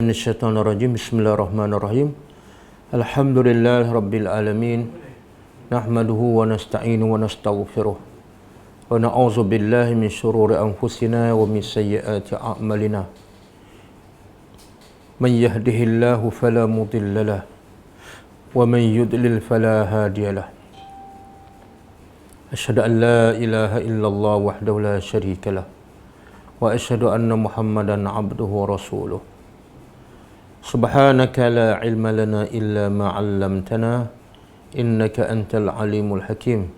Minasyaitonirrajim. Bismillahirrahmanirrahim. Alhamdulillah rabbil alamin. Nahmaduhu wa nasta'inu wa nastaghfiruh. Wa na'udzu billahi min syururi anfusina wa min sayyiati a'malina. Man yahdihillahu fala mudilla lahu wa man yudlil fala hadiya lahu. Asyhadu an la ilaha illallah wahdahu la syarika lahu wa asyhadu anna Muhammadan 'abduhu wa rasuluh. Subhanaka la ilma lana illa ma 'allamtana innaka antal alimul hakim.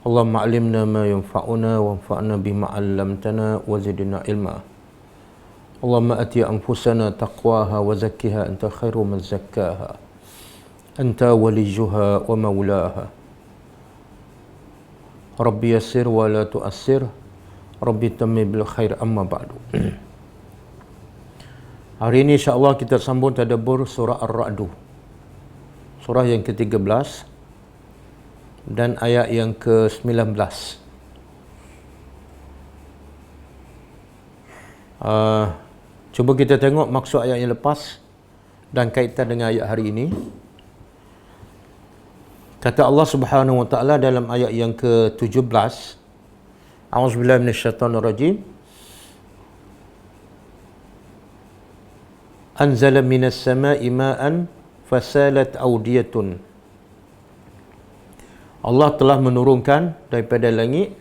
Allahumma 'allimna ma yanfa'una wanfa'na bima 'allamtana wa zidna ilma. Allahumma ati anfusana taqwaha wa zakkiha anta khairu man zakkaha anta waliyuha wa maulaha. Rabbi yassir wa la tu'assir, Rabbi tammim bil khair, amma ba'du. Hari ini insya-Allah kita sambung tadabbur surah Ar-Ra'd. Surah yang ke-13 dan ayat yang ke-19. Cuba kita tengok maksud ayat yang lepas dan kaitan dengan ayat hari ini. Kata Allah Subhanahu wa taala dalam ayat yang ke-17, A'udzubillahi minasyaitonirrajim. Anzala minas sama'i ma'an fasalat awdiyatun. Allah telah menurunkan daripada langit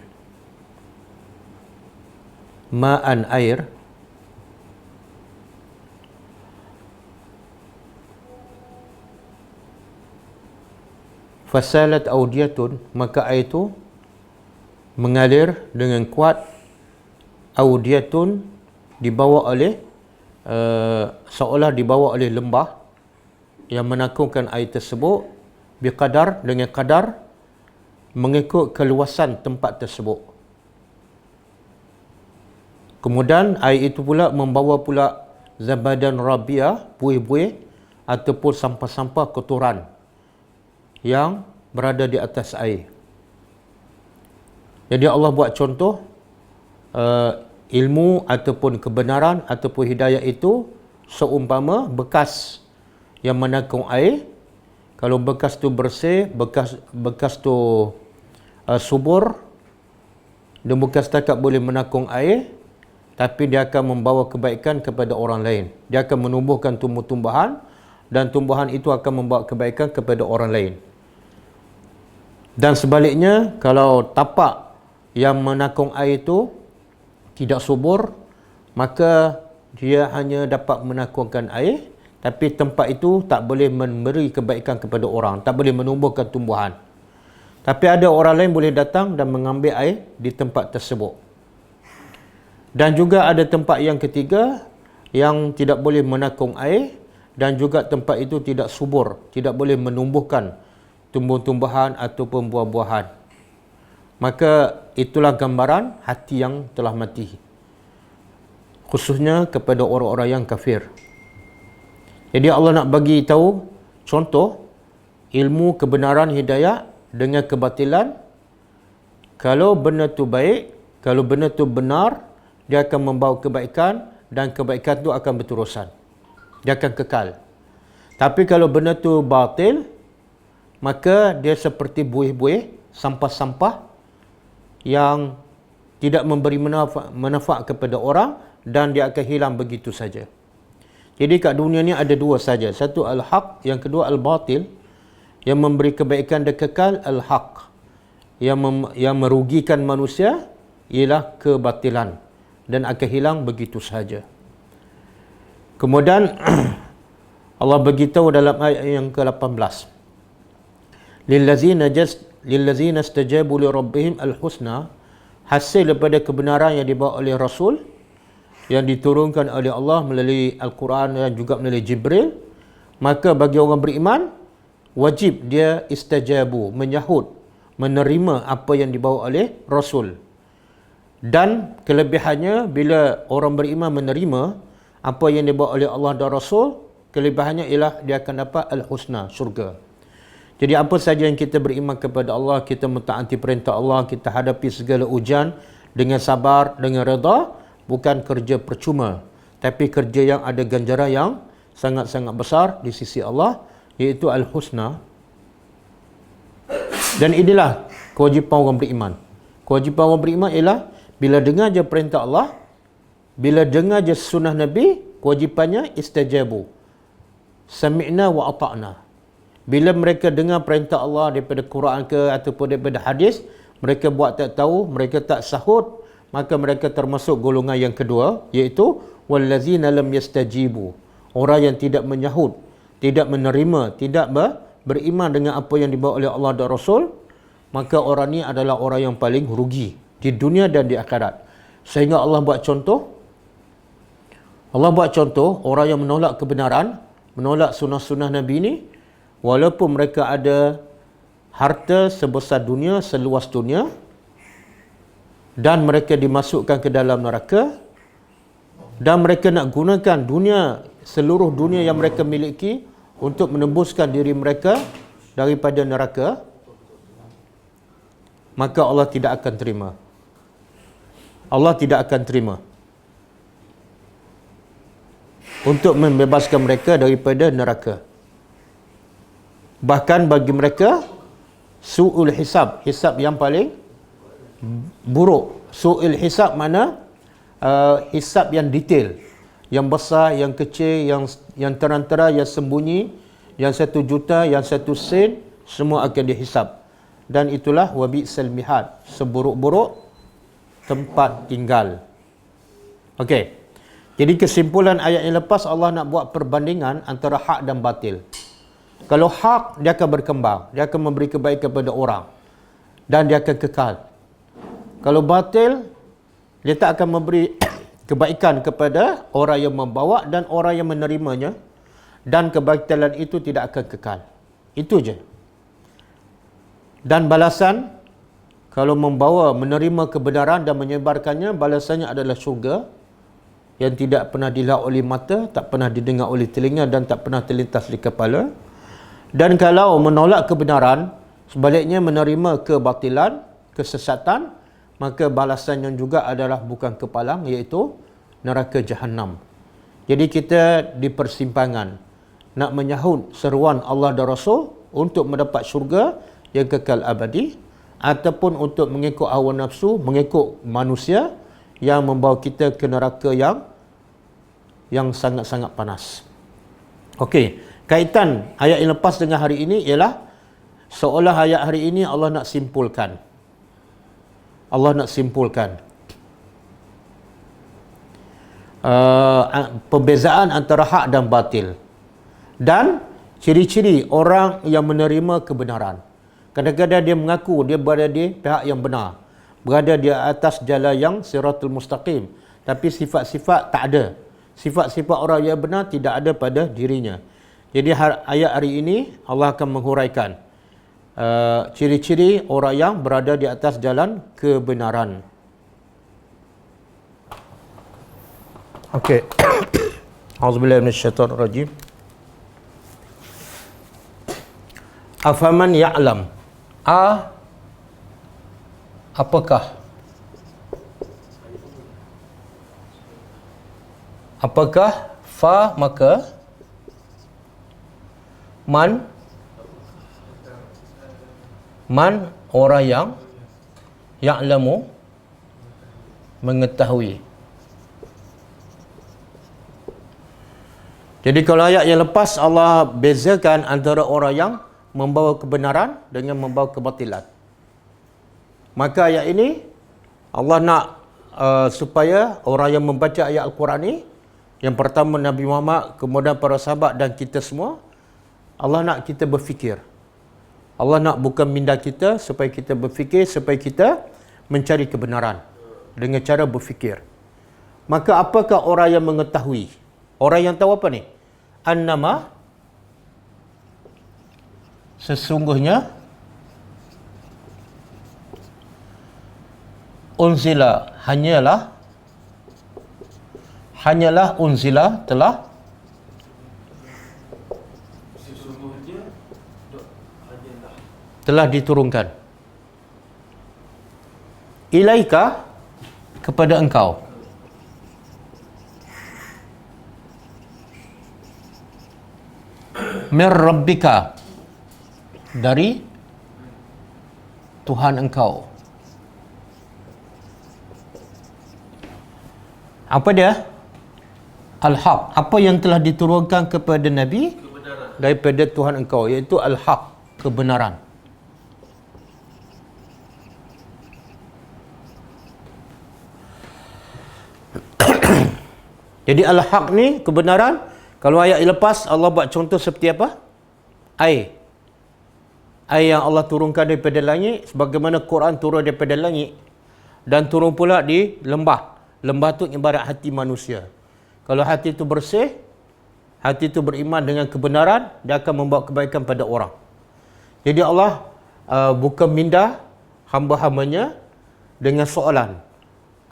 ma'an, air, fasalat awdiyatun, maka air itu mengalir dengan kuat. Awdiyatun dibawa oleh seolah dibawa oleh lembah yang menakungkan air tersebut, biqadar, dengan kadar mengikut keluasan tempat tersebut. Kemudian air itu pula membawa pula zabadan rabiah, buih-buih ataupun sampah-sampah kotoran yang berada di atas air. Jadi Allah buat contoh ilmu ataupun kebenaran ataupun hidayah itu seumpama bekas yang menakung air. Kalau bekas tu bersih, bekas tu subur, dan bukan setakat boleh menakung air, tapi dia akan membawa kebaikan kepada orang lain. Dia akan menumbuhkan tumbuh-tumbuhan dan tumbuhan itu akan membawa kebaikan kepada orang lain. Dan sebaliknya, kalau tapak yang menakung air itu tidak subur, maka dia hanya dapat menakungkan air, tapi tempat itu tak boleh memberi kebaikan kepada orang, tak boleh menumbuhkan tumbuhan. Tapi ada orang lain boleh datang dan mengambil air di tempat tersebut. Dan juga ada tempat yang ketiga yang tidak boleh menakung air, dan juga tempat itu tidak subur, tidak boleh menumbuhkan tumbuh-tumbuhan ataupun buah-buahan. Maka itulah gambaran hati yang telah mati, khususnya kepada orang-orang yang kafir. Jadi Allah nak bagi tahu contoh ilmu kebenaran hidayah dengan kebatilan. Kalau benda tu baik, kalau benda tu benar, dia akan membawa kebaikan dan kebaikan tu akan berterusan. Dia akan kekal. Tapi kalau benda tu batil, maka dia seperti buih-buih, sampah-sampah yang tidak memberi manfaat kepada orang, dan dia akan hilang begitu saja. Jadi kat dunia ni ada dua saja. Satu al-haq, yang kedua al-batil. Yang memberi kebaikan dan kekal al-haq. Yang merugikan manusia ialah kebatilan dan akan hilang begitu saja. Kemudian Allah beritahu dalam ayat yang ke-18. Lillazina istajabu li rabbihim al-husna, hasil daripada kebenaran yang dibawa oleh Rasul, yang diturunkan oleh Allah melalui Al-Quran dan juga melalui Jibril, maka bagi orang beriman wajib dia istajabu, menyahut, menerima apa yang dibawa oleh Rasul. Dan kelebihannya, bila orang beriman menerima apa yang dibawa oleh Allah dan Rasul, kelebihannya ialah dia akan dapat al-husna, syurga. Jadi apa saja yang kita beriman kepada Allah, kita mentaati perintah Allah, kita hadapi segala ujian dengan sabar, dengan redha, bukan kerja percuma, tapi kerja yang ada ganjaran yang sangat-sangat besar di sisi Allah, iaitu Al-Husna. Dan inilah kewajipan orang beriman. Kewajipan orang beriman ialah bila dengar je perintah Allah, bila dengar je sunnah Nabi, kewajipannya istajabu. Sami'na wa ata'na. Bila mereka dengar perintah Allah daripada Quran ke ataupun daripada hadis, mereka buat tak tahu, mereka tak sahut, maka mereka termasuk golongan yang kedua, iaitu wallazina lam yastajibu. Orang yang tidak menyahut, tidak menerima, tidak beriman dengan apa yang dibawa oleh Allah dan Rasul, maka orang ni adalah orang yang paling rugi di dunia dan di akhirat. Sehingga Allah buat contoh, orang yang menolak kebenaran, menolak sunnah-sunnah Nabi ni, walaupun mereka ada harta sebesar dunia, seluas dunia, dan mereka dimasukkan ke dalam neraka, dan mereka nak gunakan dunia, seluruh dunia yang mereka miliki untuk menembuskan diri mereka daripada neraka, maka Allah tidak akan terima. Allah tidak akan terima untuk membebaskan mereka daripada neraka. Bahkan bagi mereka, su'ul hisab, hisab yang paling buruk. Su'ul hisab mana? Hisab yang detail, yang besar, yang kecil, yang terantara, yang sembunyi, yang 1 juta, yang 1 sen, semua akan dihisab. Dan itulah wabi'sal mihad, seburuk-buruk tempat tinggal. Okey. Jadi kesimpulan ayat yang lepas, Allah nak buat perbandingan antara hak dan batil. Kalau hak, dia akan berkembang, dia akan memberi kebaikan kepada orang, dan dia akan kekal. Kalau batil, dia tak akan memberi kebaikan kepada orang yang membawa dan orang yang menerimanya, dan kebatilan itu tidak akan kekal. Itu je. Dan balasan, kalau membawa, menerima kebenaran dan menyebarkannya, balasannya adalah syurga yang tidak pernah dilihat oleh mata, tak pernah didengar oleh telinga, dan tak pernah terlintas di kepala. Dan kalau menolak kebenaran, sebaliknya menerima kebatilan, kesesatan, maka balasan yang juga adalah bukan kepalang, iaitu neraka Jahannam. Jadi kita di persimpangan, nak menyahut seruan Allah dan Rasul untuk mendapat syurga yang kekal abadi, ataupun untuk mengikut hawa nafsu, mengikut manusia yang membawa kita ke neraka yang sangat-sangat panas. Okey, kaitan ayat yang lepas dengan hari ini ialah seolah ayat hari ini Allah nak simpulkan. Perbezaan antara hak dan batil, dan ciri-ciri orang yang menerima kebenaran. Kadang-kadang dia mengaku dia berada di pihak yang benar, berada di atas jalan yang siratul mustaqim, tapi sifat-sifat tak ada. Sifat-sifat orang yang benar tidak ada pada dirinya. Jadi ayat hari ini Allah akan menghuraikan ciri-ciri orang yang berada di atas jalan kebenaran. Okey. Auzubillahi minasyaitonir rajim. Afaman ya'lam. Apakah fa maka man orang yang ya'lamu mengetahui. Jadi kalau ayat yang lepas Allah bezakan antara orang yang membawa kebenaran dengan membawa kebatilan. Maka ayat ini Allah nak supaya orang yang membaca ayat Al-Quran ni, yang pertama Nabi Muhammad, kemudian para sahabat dan kita semua, Allah nak kita berfikir. Allah nak bukan minda kita supaya kita berfikir, supaya kita mencari kebenaran dengan cara berfikir. Maka apakah orang yang mengetahui? Orang yang tahu apa ni? Annama, sesungguhnya, unzila, hanyalah unzila, telah diturunkan ilaika, kepada engkau. Mir rabbika, dari Tuhan engkau. Apa dia? Al-Haq. Apa yang telah diturunkan kepada Nabi daripada Tuhan engkau, iaitu Al-Haq, kebenaran. Jadi Al-Haq ni kebenaran. Kalau ayat lepas Allah buat contoh seperti apa? Air. Air yang Allah turunkan daripada langit, sebagaimana Quran turun daripada langit dan turun pula di lembah. Lembah tu ibarat hati manusia. Kalau hati itu bersih, hati itu beriman dengan kebenaran, dia akan membawa kebaikan pada orang. Jadi Allah bukan minda hamba-hambanya dengan soalan.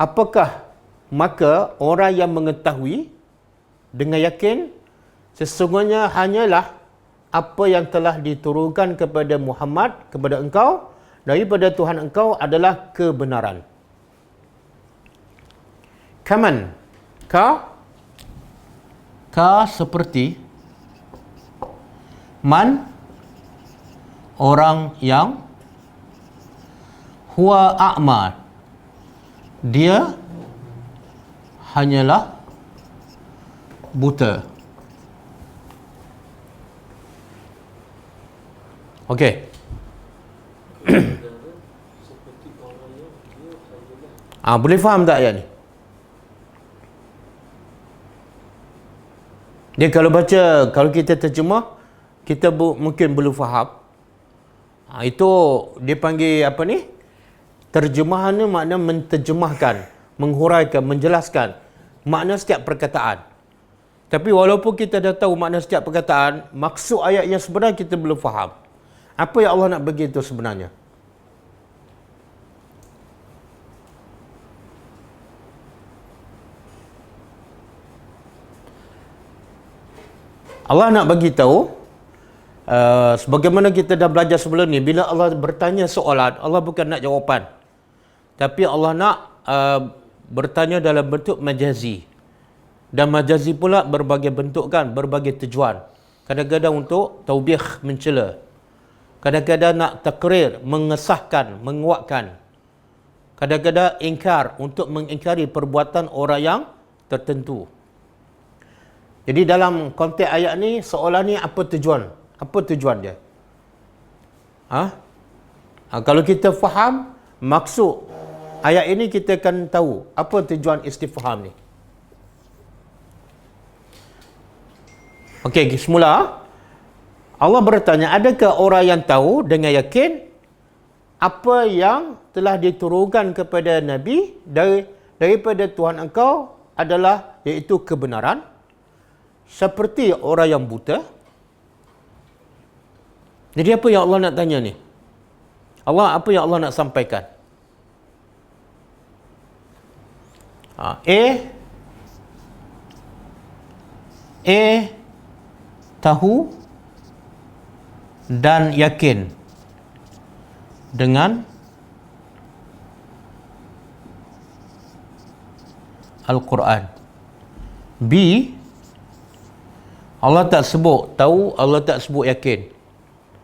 Apakah maka orang yang mengetahui dengan yakin sesungguhnya hanyalah apa yang telah diturunkan kepada Muhammad, kepada engkau, daripada Tuhan engkau adalah kebenaran. Kaman, ka seperti, man orang yang, huwa a'ma dia hanyalah buta. Okey. Boleh faham tak ayat ni? Dia kalau baca, kalau kita terjemah, kita mungkin belum faham. Itu dia panggil apa ni? Terjemahan ni makna menterjemahkan, menghuraikan, menjelaskan makna setiap perkataan. Tapi walaupun kita dah tahu makna setiap perkataan, maksud ayat yang sebenar kita belum faham. Apa yang Allah nak bagi itu sebenarnya? Allah nak bagi tahu, sebagaimana kita dah belajar sebelum ni, bila Allah bertanya soalan, Allah bukan nak jawapan. Tapi Allah nak bertanya dalam bentuk majazi. Dan majazi pula berbagai bentuk kan, berbagai tujuan. Kadang-kadang untuk taubih, mencela. Kadang-kadang nak takrir, mengesahkan, menguatkan. Kadang-kadang ingkar, untuk mengingkari perbuatan orang yang tertentu. Jadi dalam konteks ayat ni, soalan ni apa tujuan? Apa tujuan dia? Kalau kita faham maksud ayat ini, kita akan tahu apa tujuan istifham ni. Okey, semula Allah bertanya, adakah orang yang tahu dengan yakin apa yang telah diturunkan kepada Nabi daripada Tuhan engkau adalah, iaitu kebenaran, seperti orang yang buta? Jadi apa yang Allah nak tanya ni? Apa yang Allah nak sampaikan? Tahu dan yakin dengan Al-Quran. B, Allah tak sebut tahu, Allah tak sebut yakin.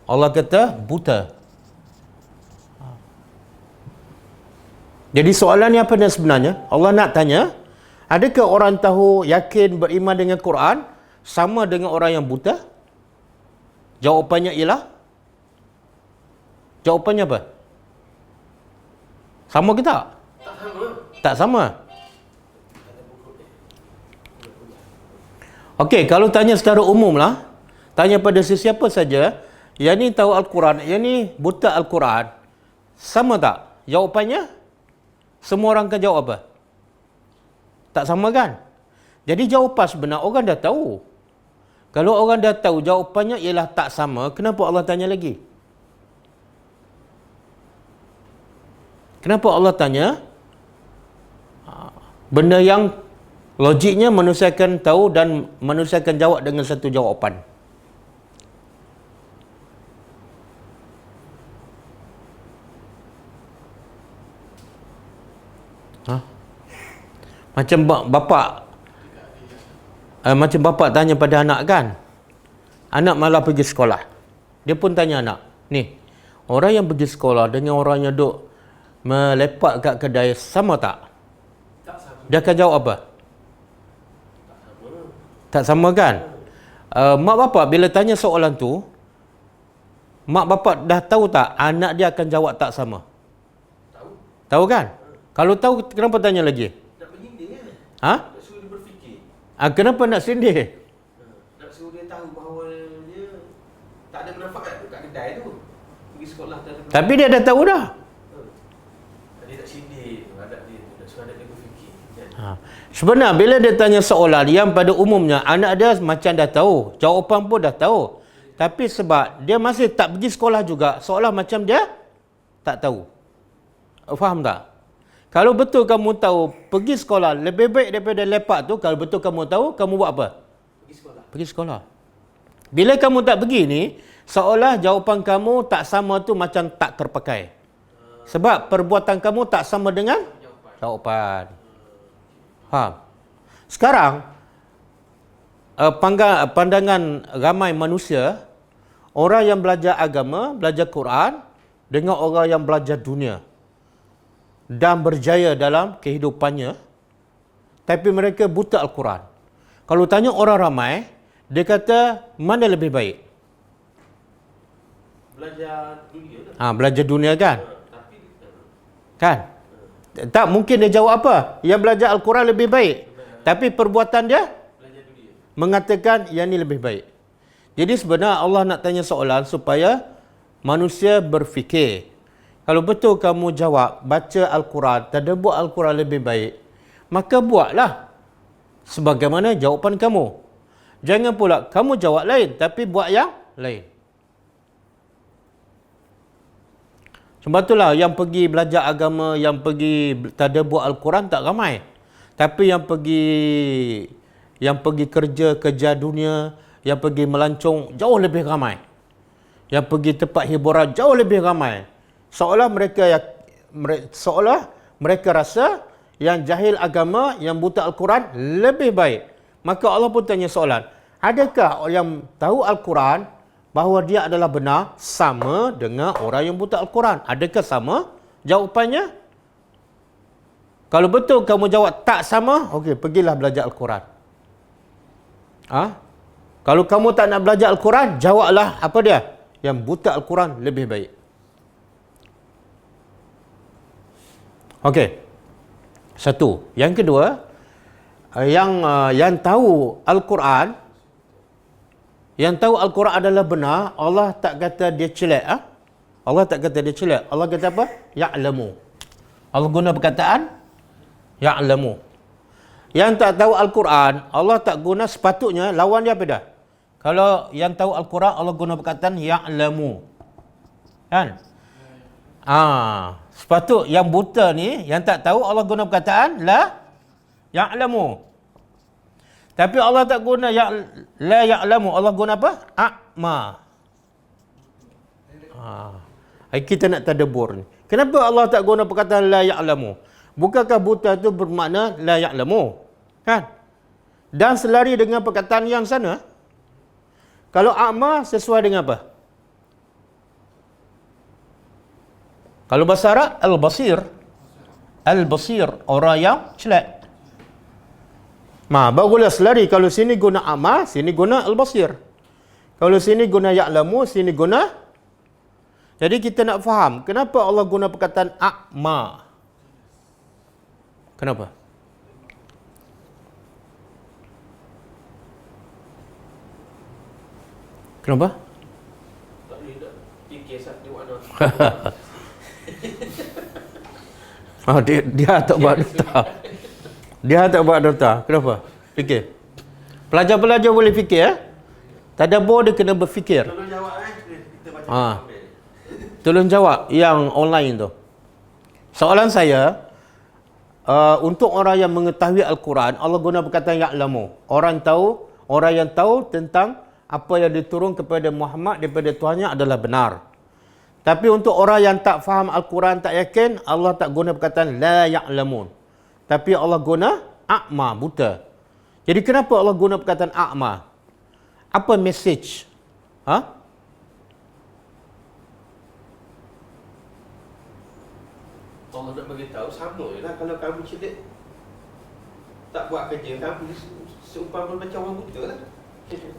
Allah kata buta. Jadi soalan ni apa dia sebenarnya? Allah nak tanya, adakah orang tahu, yakin, beriman dengan Quran sama dengan orang yang buta? Jawapannya ialah, jawapannya apa? Sama ke tak? Tak sama. Tak sama. Okey, kalau tanya secara umum lah, tanya pada sesiapa saja, yang ni tahu Al-Quran, yang ni buta Al-Quran, sama tak? Jawapannya, semua orang akan jawab apa? Tak sama kan? Jadi jawapan sebenar, orang dah tahu. Kalau orang dah tahu, jawapannya ialah tak sama, kenapa Allah tanya lagi? Kenapa Allah tanya? Benda yang logiknya manusia akan tahu dan manusia akan jawab dengan satu jawapan. Macam bapa tanya pada anak kan, Anak malah pergi sekolah. Dia pun tanya anak, ni, orang yang pergi sekolah dengan orang yang duduk melepak kat kedai sama tak? Tak sama. Dia akan jawab apa? Tak sama. Tak sama kan? Mak bapak bila tanya soalan tu, mak bapak dah tahu tak anak dia akan jawab tak sama? Tahu. Tahu kan? Kalau tahu, kenapa tanya lagi? Nak menyindir kan? Ha? Nak suruh dia berfikir. Kenapa nak sindir? Nak suruh dia tahu bahawa dia tak ada manfaat tu kat kedai tu. Pergi sekolah tak ada manfaat. Tapi dia dah tahu dah. Dia tak sindir anak dia tu. Nak suruh anak dia berfikir kan? Sebenarnya bila dia tanya soalan yang pada umumnya anak dia macam dah tahu, jawapan pun dah tahu. Tapi sebab dia masih tak pergi sekolah juga, seolah macam dia tak tahu. Faham tak? Kalau betul kamu tahu pergi sekolah lebih baik daripada lepak tu, kalau betul kamu tahu, kamu buat apa? Pergi sekolah. Pergi sekolah. Bila kamu tak pergi ni, seolah jawapan kamu tak sama tu macam tak terpakai. Sebab perbuatan kamu tak sama dengan jawapan. Faham? Sekarang, pandangan ramai manusia, orang yang belajar agama, belajar Quran, dengan orang yang belajar dunia dan berjaya dalam kehidupannya, tapi mereka buta Al-Quran. Kalau tanya orang ramai, dia kata mana lebih baik? Belajar dunia tak? Belajar dunia kan? Tapi Kan? Tak mungkin dia jawab apa? Yang belajar Al-Quran lebih baik. Tapi perbuatan dia belajar dunia. mengatakan yang ni lebih baik. Jadi sebenarnya Allah nak tanya soalan supaya manusia berfikir. Kalau betul kamu jawab baca Al-Quran, tadabbur Al-Quran lebih baik, maka buatlah sebagaimana jawapan kamu. Jangan pula kamu jawab lain tapi buat yang lain. Sebab itulah yang pergi belajar agama, yang pergi tadabbur Al-Quran tak ramai. Tapi yang pergi kerja dunia, yang pergi melancong jauh lebih ramai. Yang pergi tempat hiburan jauh lebih ramai. Seolah mereka rasa yang jahil agama, yang buta Al-Quran lebih baik. Maka Allah pun tanya soalan, adakah yang tahu Al-Quran bahawa dia adalah benar sama dengan orang yang buta Al-Quran? Adakah sama? Jawapannya, kalau betul kamu jawab tak sama, okey, pergilah belajar Al-Quran. Kalau kamu tak nak belajar Al-Quran, jawablah apa dia? Yang buta Al-Quran lebih baik. Okey. Satu. Yang kedua, yang tahu Al-Quran, yang tahu Al-Quran adalah benar, Allah tak kata dia celak. Allah tak kata dia celak. Allah kata apa? Ya'lamu. Allah guna perkataan ya'lamu. Yang tak tahu Al-Quran, Allah tak guna, sepatutnya lawan dia apa dah? Kalau yang tahu Al-Quran, Allah guna perkataan ya'lamu. Kan? Sepatut yang buta ni, yang tak tahu, Allah guna perkataan la ya'lamu. Tapi Allah tak guna la ya'lamu, Allah guna apa? A'ma. Kita nak tadabbur ni. Kenapa Allah tak guna perkataan la ya'lamu? Bukankah buta tu bermakna la ya'lamu? Kan? Dan selari dengan perkataan yang sana. Kalau a'ma sesuai dengan apa? Kalau bahasa Arab, al-basir. Al-basir, orang yang celak. Barulah selari. Kalau sini guna a'ma, sini guna al-basir. Kalau sini guna ya'lamu, sini guna. Jadi kita nak faham, kenapa Allah guna perkataan a'ma? Kenapa? Kenapa? Tak boleh nak fikir satu makna. Dia tak buat nota. Dia tak buat nota. Kenapa? Fikir. Pelajar-pelajar boleh fikir. Tadabbur dia kena berfikir. Tolong jawab kita baca. Tolong jawab yang online tu. Soalan saya, untuk orang yang mengetahui Al-Quran, Allah guna perkataan ya'lamu. Orang yang tahu tentang apa yang diturun kepada Muhammad daripada Tuhannya adalah benar. Tapi untuk orang yang tak faham Al-Quran, tak yakin, Allah tak guna perkataan la ya'lamun. Tapi Allah guna a'ma, buta. Jadi kenapa Allah guna perkataan a'ma? Apa message Ha? Allah nak bagi tahu sama je lah kalau kamu cerdik tak buat kerja kamu seumpama macam orang buta lah.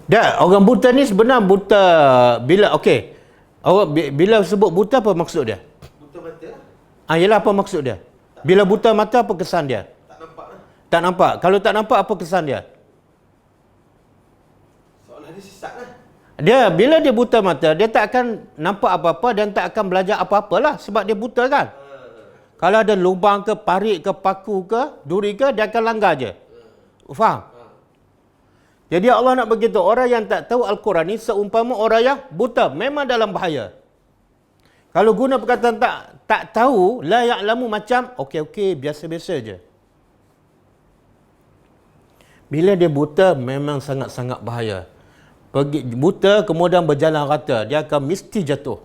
Dah, orang buta ni sebenarnya buta bila okey. Orang bila sebut buta apa maksud dia? Buta mata lah. Yalah apa maksud dia? Bila buta mata apa kesan dia? Tak nampak lah. Tak nampak. Kalau tak nampak apa kesan dia? Seolah dia sesat lah. Dia bila dia buta mata, dia tak akan nampak apa-apa dan tak akan belajar apa-apalah sebab dia buta kan. Kalau ada lubang ke, parit ke, paku ke, duri ke, dia akan langgar je. Faham? Jadi Allah nak beritahu orang yang tak tahu Al-Quran ni seumpama orang yang buta, memang dalam bahaya. Kalau guna perkataan tak tahu, la ya'lamu macam okey biasa-biasa je. Bila dia buta memang sangat-sangat bahaya. Pergi buta kemudian berjalan rata, dia akan mesti jatuh.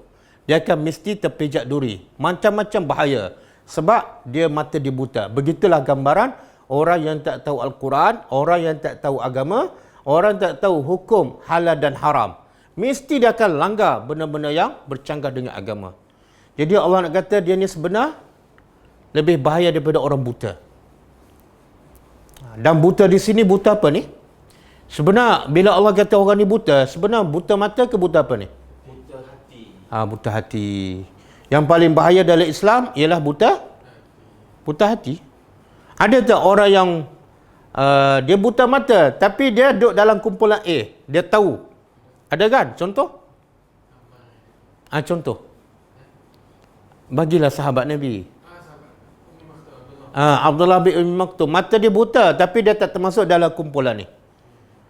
Dia akan mesti terpijak duri. Macam-macam bahaya sebab dia mata dia buta. Begitulah gambaran orang yang tak tahu Al-Quran, orang yang tak tahu agama, orang tak tahu hukum halal dan haram. Mesti dia akan langgar benda-benda yang bercanggah dengan agama. Jadi Allah nak kata dia ni sebenar lebih bahaya daripada orang buta. Dan buta di sini buta apa ni? Sebenar bila Allah kata orang ni buta, sebenar buta mata ke buta apa ni? Buta hati. Buta hati. Yang paling bahaya dalam Islam ialah buta hati. Ada tak orang yang dia buta mata tapi dia duduk dalam kumpulan A, dia tahu? Ada kan? Contoh? Contoh. Bagilah sahabat Nabi. Abdullah bin Maktum, mata dia buta tapi dia tak termasuk dalam kumpulan ni.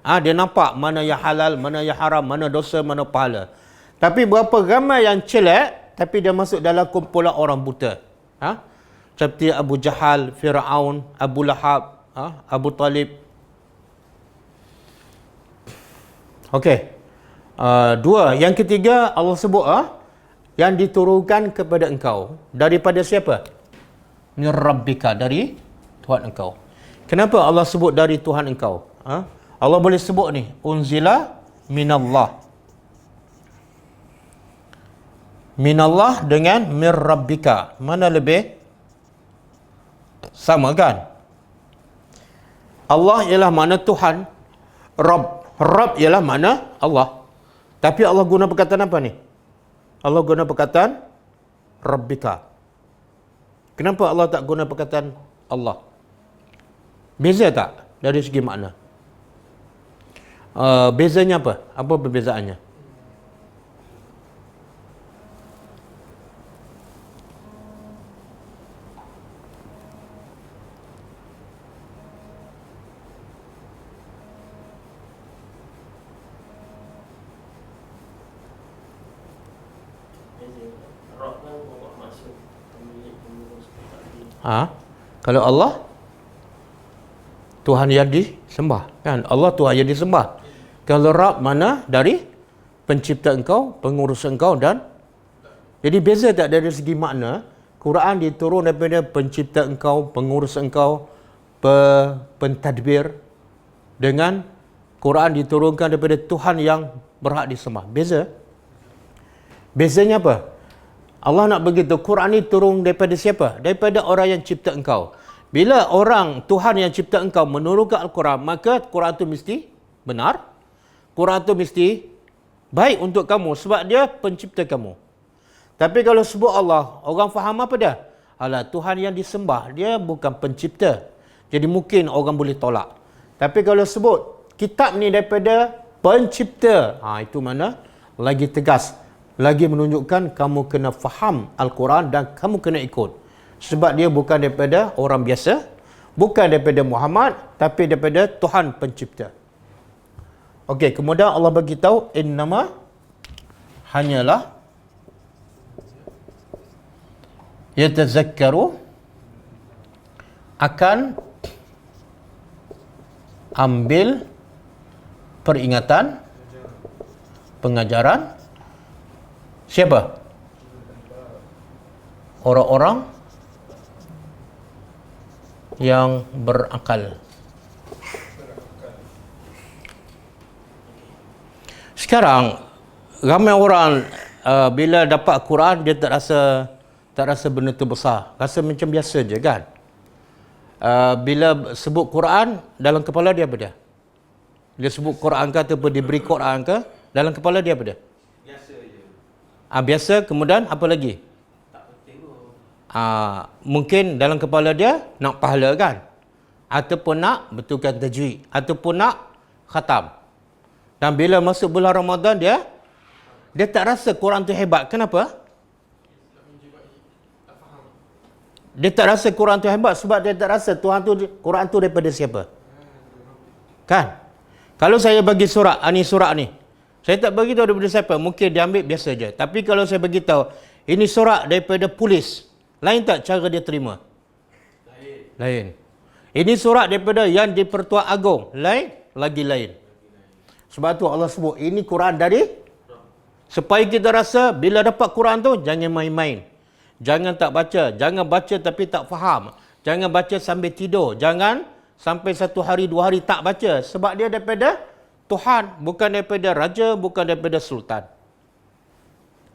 Dia nampak mana yang halal, mana yang haram, mana dosa, mana pahala. Tapi berapa ramai yang celak tapi dia masuk dalam kumpulan orang buta. Seperti Abu Jahal, Fir'aun, Abu Lahab, Abu Talib. Okey. Dua. Yang ketiga Allah sebut yang diturunkan kepada engkau daripada siapa? Min Rabbika, dari Tuhan engkau. Kenapa Allah sebut dari Tuhan engkau? Allah boleh sebut ni unzila minallah. Minallah dengan min Rabbika. Mana lebih sama kan? Allah ialah makna Tuhan. Rabb ialah makna Allah. Tapi Allah guna perkataan apa ni? Allah guna perkataan Rabbika. Kenapa Allah tak guna perkataan Allah? Beza tak dari segi makna? Bezanya apa? Apa perbezaannya? Kalau Allah Tuhan yang disembah kan? Allah Tuhan yang disembah. Kalau Rabb mana? Dari pencipta engkau, pengurus engkau dan jadi beza tak dari segi makna? Quran diturun daripada pencipta engkau, pengurus engkau, pentadbir, dengan Quran diturunkan daripada Tuhan yang berhak disembah. Beza? Bezanya apa? Allah nak begitu, Quran ni turun daripada siapa? Daripada orang yang cipta engkau. Bila orang Tuhan yang cipta engkau menurunkan Al-Quran, maka Quran tu mesti benar. Quran tu mesti baik untuk kamu sebab dia pencipta kamu. Tapi kalau sebut Allah, orang faham apa dia? Alah, Tuhan yang disembah, dia bukan pencipta. Jadi mungkin orang boleh tolak. Tapi kalau sebut kitab ni daripada pencipta, itu mana? Lagi tegas. Lagi menunjukkan kamu kena faham Al-Quran dan kamu kena ikut. Sebab dia bukan daripada orang biasa, bukan daripada Muhammad, tapi daripada Tuhan pencipta. Okey, kemudian Allah bagi tahu innama hanyalah yatazakkaru, akan ambil peringatan, pengajaran siapa? Orang-orang yang berakal. Sekarang Ramai orang bila dapat Quran dia tak rasa benda tu besar. Rasa macam biasa je kan. Bila sebut Quran dalam kepala dia apa dia? Dia sebut Quran ke ataupun diberi Quran ke, dalam kepala dia apa dia? Biasa je. Biasa, kemudian apa lagi? Tak penting pun. Mungkin dalam kepala dia nak pahala kan, ataupun nak betulkan tajwid, ataupun nak khatam. Dan bila masuk bulan Ramadan dia tak rasa Quran tu hebat. Kenapa? Dia tak rasa Quran tu hebat sebab dia tak rasa Tuhan tu, Quran tu daripada siapa. Kan? Kalau saya bagi surat ni, saya tak bagi tahu daripada siapa, mungkin dia ambil biasa je. Tapi kalau saya bagi tahu ini surat daripada polis, lain tak cara dia terima? Lain. Ini surat daripada yang di-Pertuan Agong, lain. Sebab tu Allah sebut ini Quran dari, supaya kita rasa bila dapat Quran tu jangan main-main. Jangan tak baca, jangan baca tapi tak faham. Jangan baca sambil tidur, jangan sampai 1 hari 2 hari tak baca, sebab dia daripada Tuhan, bukan daripada raja, bukan daripada sultan.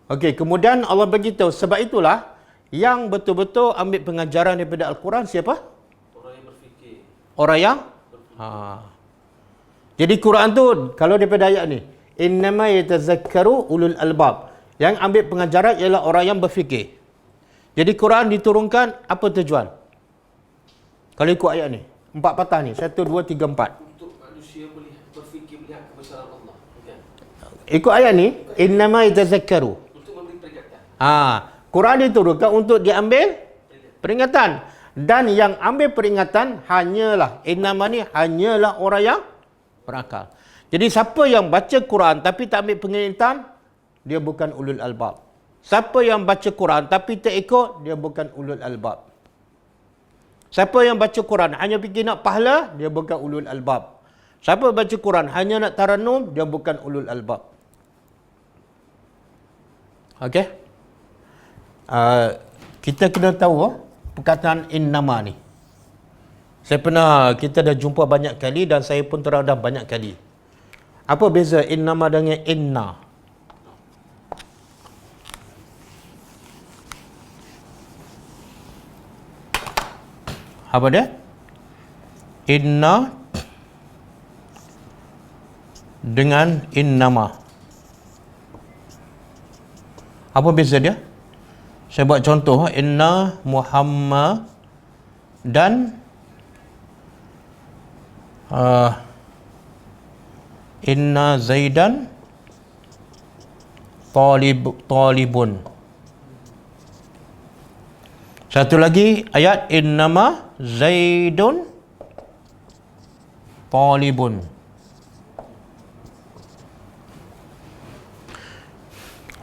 Okey, kemudian Allah beritahu, sebab itulah yang betul-betul ambil pengajaran daripada Al-Quran siapa? Orang yang berfikir. Orang yang Jadi Quran tu kalau daripada ayat ni, innama yatazakkaru ulul albab. Yang ambil pengajaran ialah orang yang berfikir. Jadi Quran diturunkan apa tujuan? Kalau ikut ayat ni, 4 patah ni, 1 2 3 4. Untuk manusia boleh berfikir melihat kebesaran Allah. Bukan? Ikut ayat ni, innama yatazakkaru. Untuk memberi peringatan. Quran diturunkan untuk diambil peringatan. Dan yang ambil peringatan hanyalah, innama ni hanyalah orang yang berakal. Jadi siapa yang baca Quran tapi tak ambil peringatan, dia bukan ulul albab. Siapa yang baca Quran tapi tak ikut, dia bukan ulul albab. Siapa yang baca Quran hanya fikir nak pahala, dia bukan ulul albab. Siapa baca Quran hanya nak taranum, dia bukan ulul albab. Okey? Kita kena tahu perkataan innama ni. Kita dah jumpa banyak kali dan saya pun teradam banyak kali. Apa beza innama dengan inna? Apa dia? Inna dengan innama. Apa beza dia? Saya buat contoh. Inna Muhammad dan inna Zaidan talibun. Satu lagi ayat innama Zaidun talibun.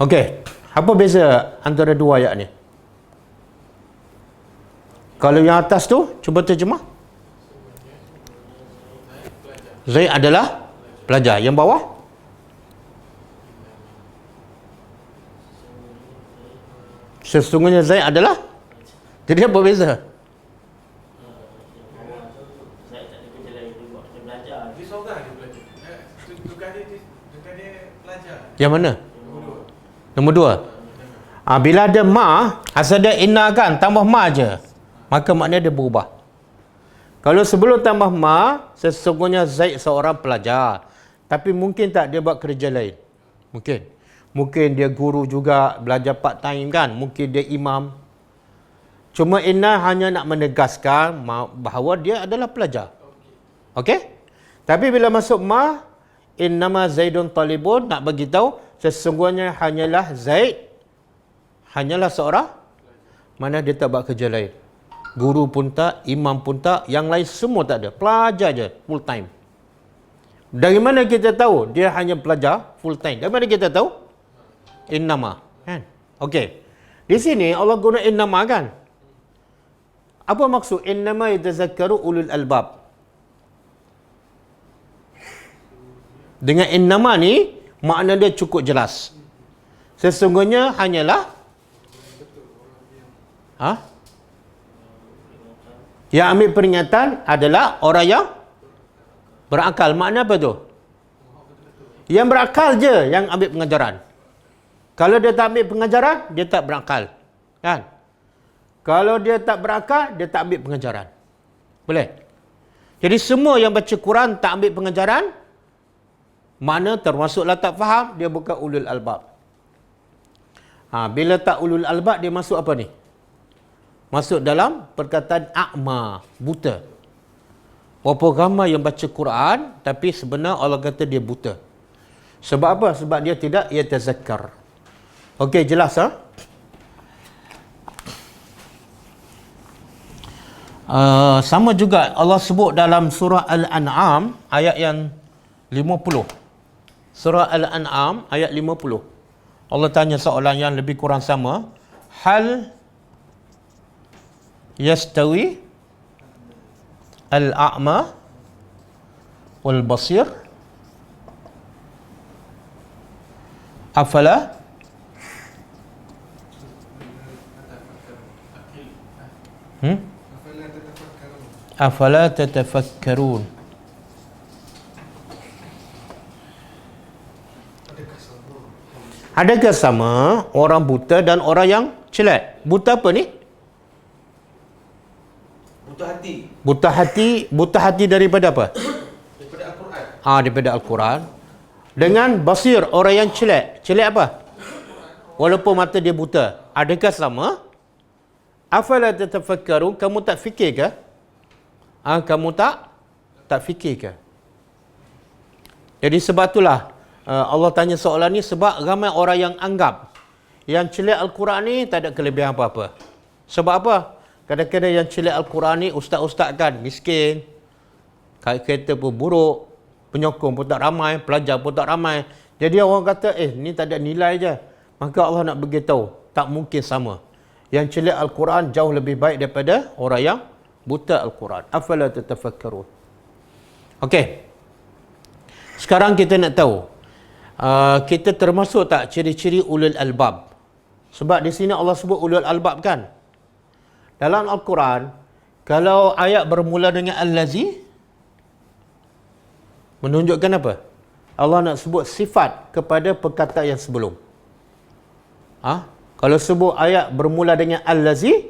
Okey, apa beza antara dua ayat ni? Kalau yang atas tu cuba terjemah. Zaid adalah pelajar. Yang bawah? Sesungguhnya Zaid adalah. Jadi apa beza? Yang mana? Nombor 2. Bila ada ma, asal dia inna kan, tambah ma je, maka maknanya dia berubah. Kalau sebelum tambah ma, sesungguhnya Zaid seorang pelajar. Tapi mungkin tak dia buat kerja lain. Mungkin dia guru juga, belajar part time kan. Mungkin dia imam. Cuma inna hanya nak menegaskan bahawa dia adalah pelajar. Okey? Tapi bila masuk ma, innama Zaidun talibun, nak bagi tahu sesungguhnya hanyalah Zaid hanyalah seorang, mana dia tak buat kerja lain. Guru pun tak, imam pun tak, yang lain semua tak ada. Pelajar je, full time. Dari mana kita tahu dia hanya pelajar full time? Dari mana kita tahu? Innama, kan? Okey. Di sini Allah guna innama kan? Apa maksud innama yatazakkaru ulul albab? Dengan innama ni makna dia cukup jelas. Sesungguhnya hanyalah yang ambil peringatan adalah orang yang berakal. Makna apa tu? Yang berakal je yang ambil pengajaran. Kalau dia tak ambil pengajaran, dia tak berakal. Kan? Kalau dia tak berakal, dia tak ambil pengajaran. Boleh? Jadi semua yang baca Quran tak ambil pengajaran, mana termasuklah tak faham, dia bukan ulul albab. Bila tak ulul albab, dia masuk apa ni? Masuk dalam perkataan a'ma, buta. Berapa ramai yang baca Quran, tapi sebenarnya Allah kata dia buta. Sebab apa? Sebab dia tidak yatazakkar. Okey, jelas ha? Sama juga Allah sebut dalam surah Al-An'am ayat yang 50. Surah Al-An'am ayat 50. Allah tanya soalan yang lebih kurang sama. Hal yastawi al-a'ma wal basir afala afala tatafakkarun. Adakah sama orang buta dan orang yang celak? Buta apa ni? Buta hati. Buta hati daripada apa? Daripada Al-Quran. Daripada Al-Quran. Dengan basir, orang yang celak. Celak apa? Walaupun mata dia buta. Adakah sama? Afala tatafakkarun, kamu tak fikir ke? Kamu tak fikir ke? Jadi sebab itulah Allah tanya soalan ni, sebab ramai orang yang anggap yang celak Al-Quran ni tak ada kelebihan apa-apa. Sebab apa? Kadang-kadang yang celak Al-Quran ni ustaz-ustaz kan miskin, kereta pun buruk, penyokong pun tak ramai, pelajar pun tak ramai. Jadi orang kata ni tak ada nilai je. Maka Allah nak beritahu, tak mungkin sama. Yang celak Al-Quran jauh lebih baik daripada orang yang buta Al-Quran. Afala tatafakkarun. Okey. Sekarang kita nak tahu, kita termasuk tak ciri-ciri ulul albab? Sebab di sini Allah sebut ulul albab kan? Dalam Al-Quran, kalau ayat bermula dengan allazi, menunjukkan apa? Allah nak sebut sifat kepada perkataan yang sebelum. Kalau sebut ayat bermula dengan allazi,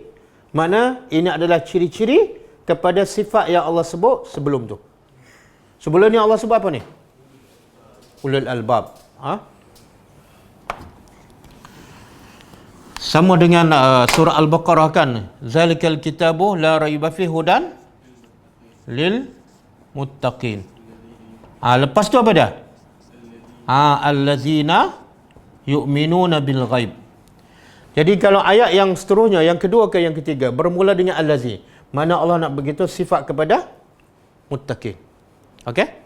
mana ini adalah ciri-ciri kepada sifat yang Allah sebut sebelum tu. Sebelum ni Allah sebut apa ni? Ulul albab. Sama dengan surah Al-Baqarah kan? Zalikal kitabu la raiba fihi hudan lil muttaqin. Lepas tu apa dah? Allazina yu'minuna bil ghaib. Jadi kalau ayat yang seterusnya, yang kedua ke yang ketiga, bermula dengan allazi, mana Allah nak begitu sifat kepada muttaqin. Okey?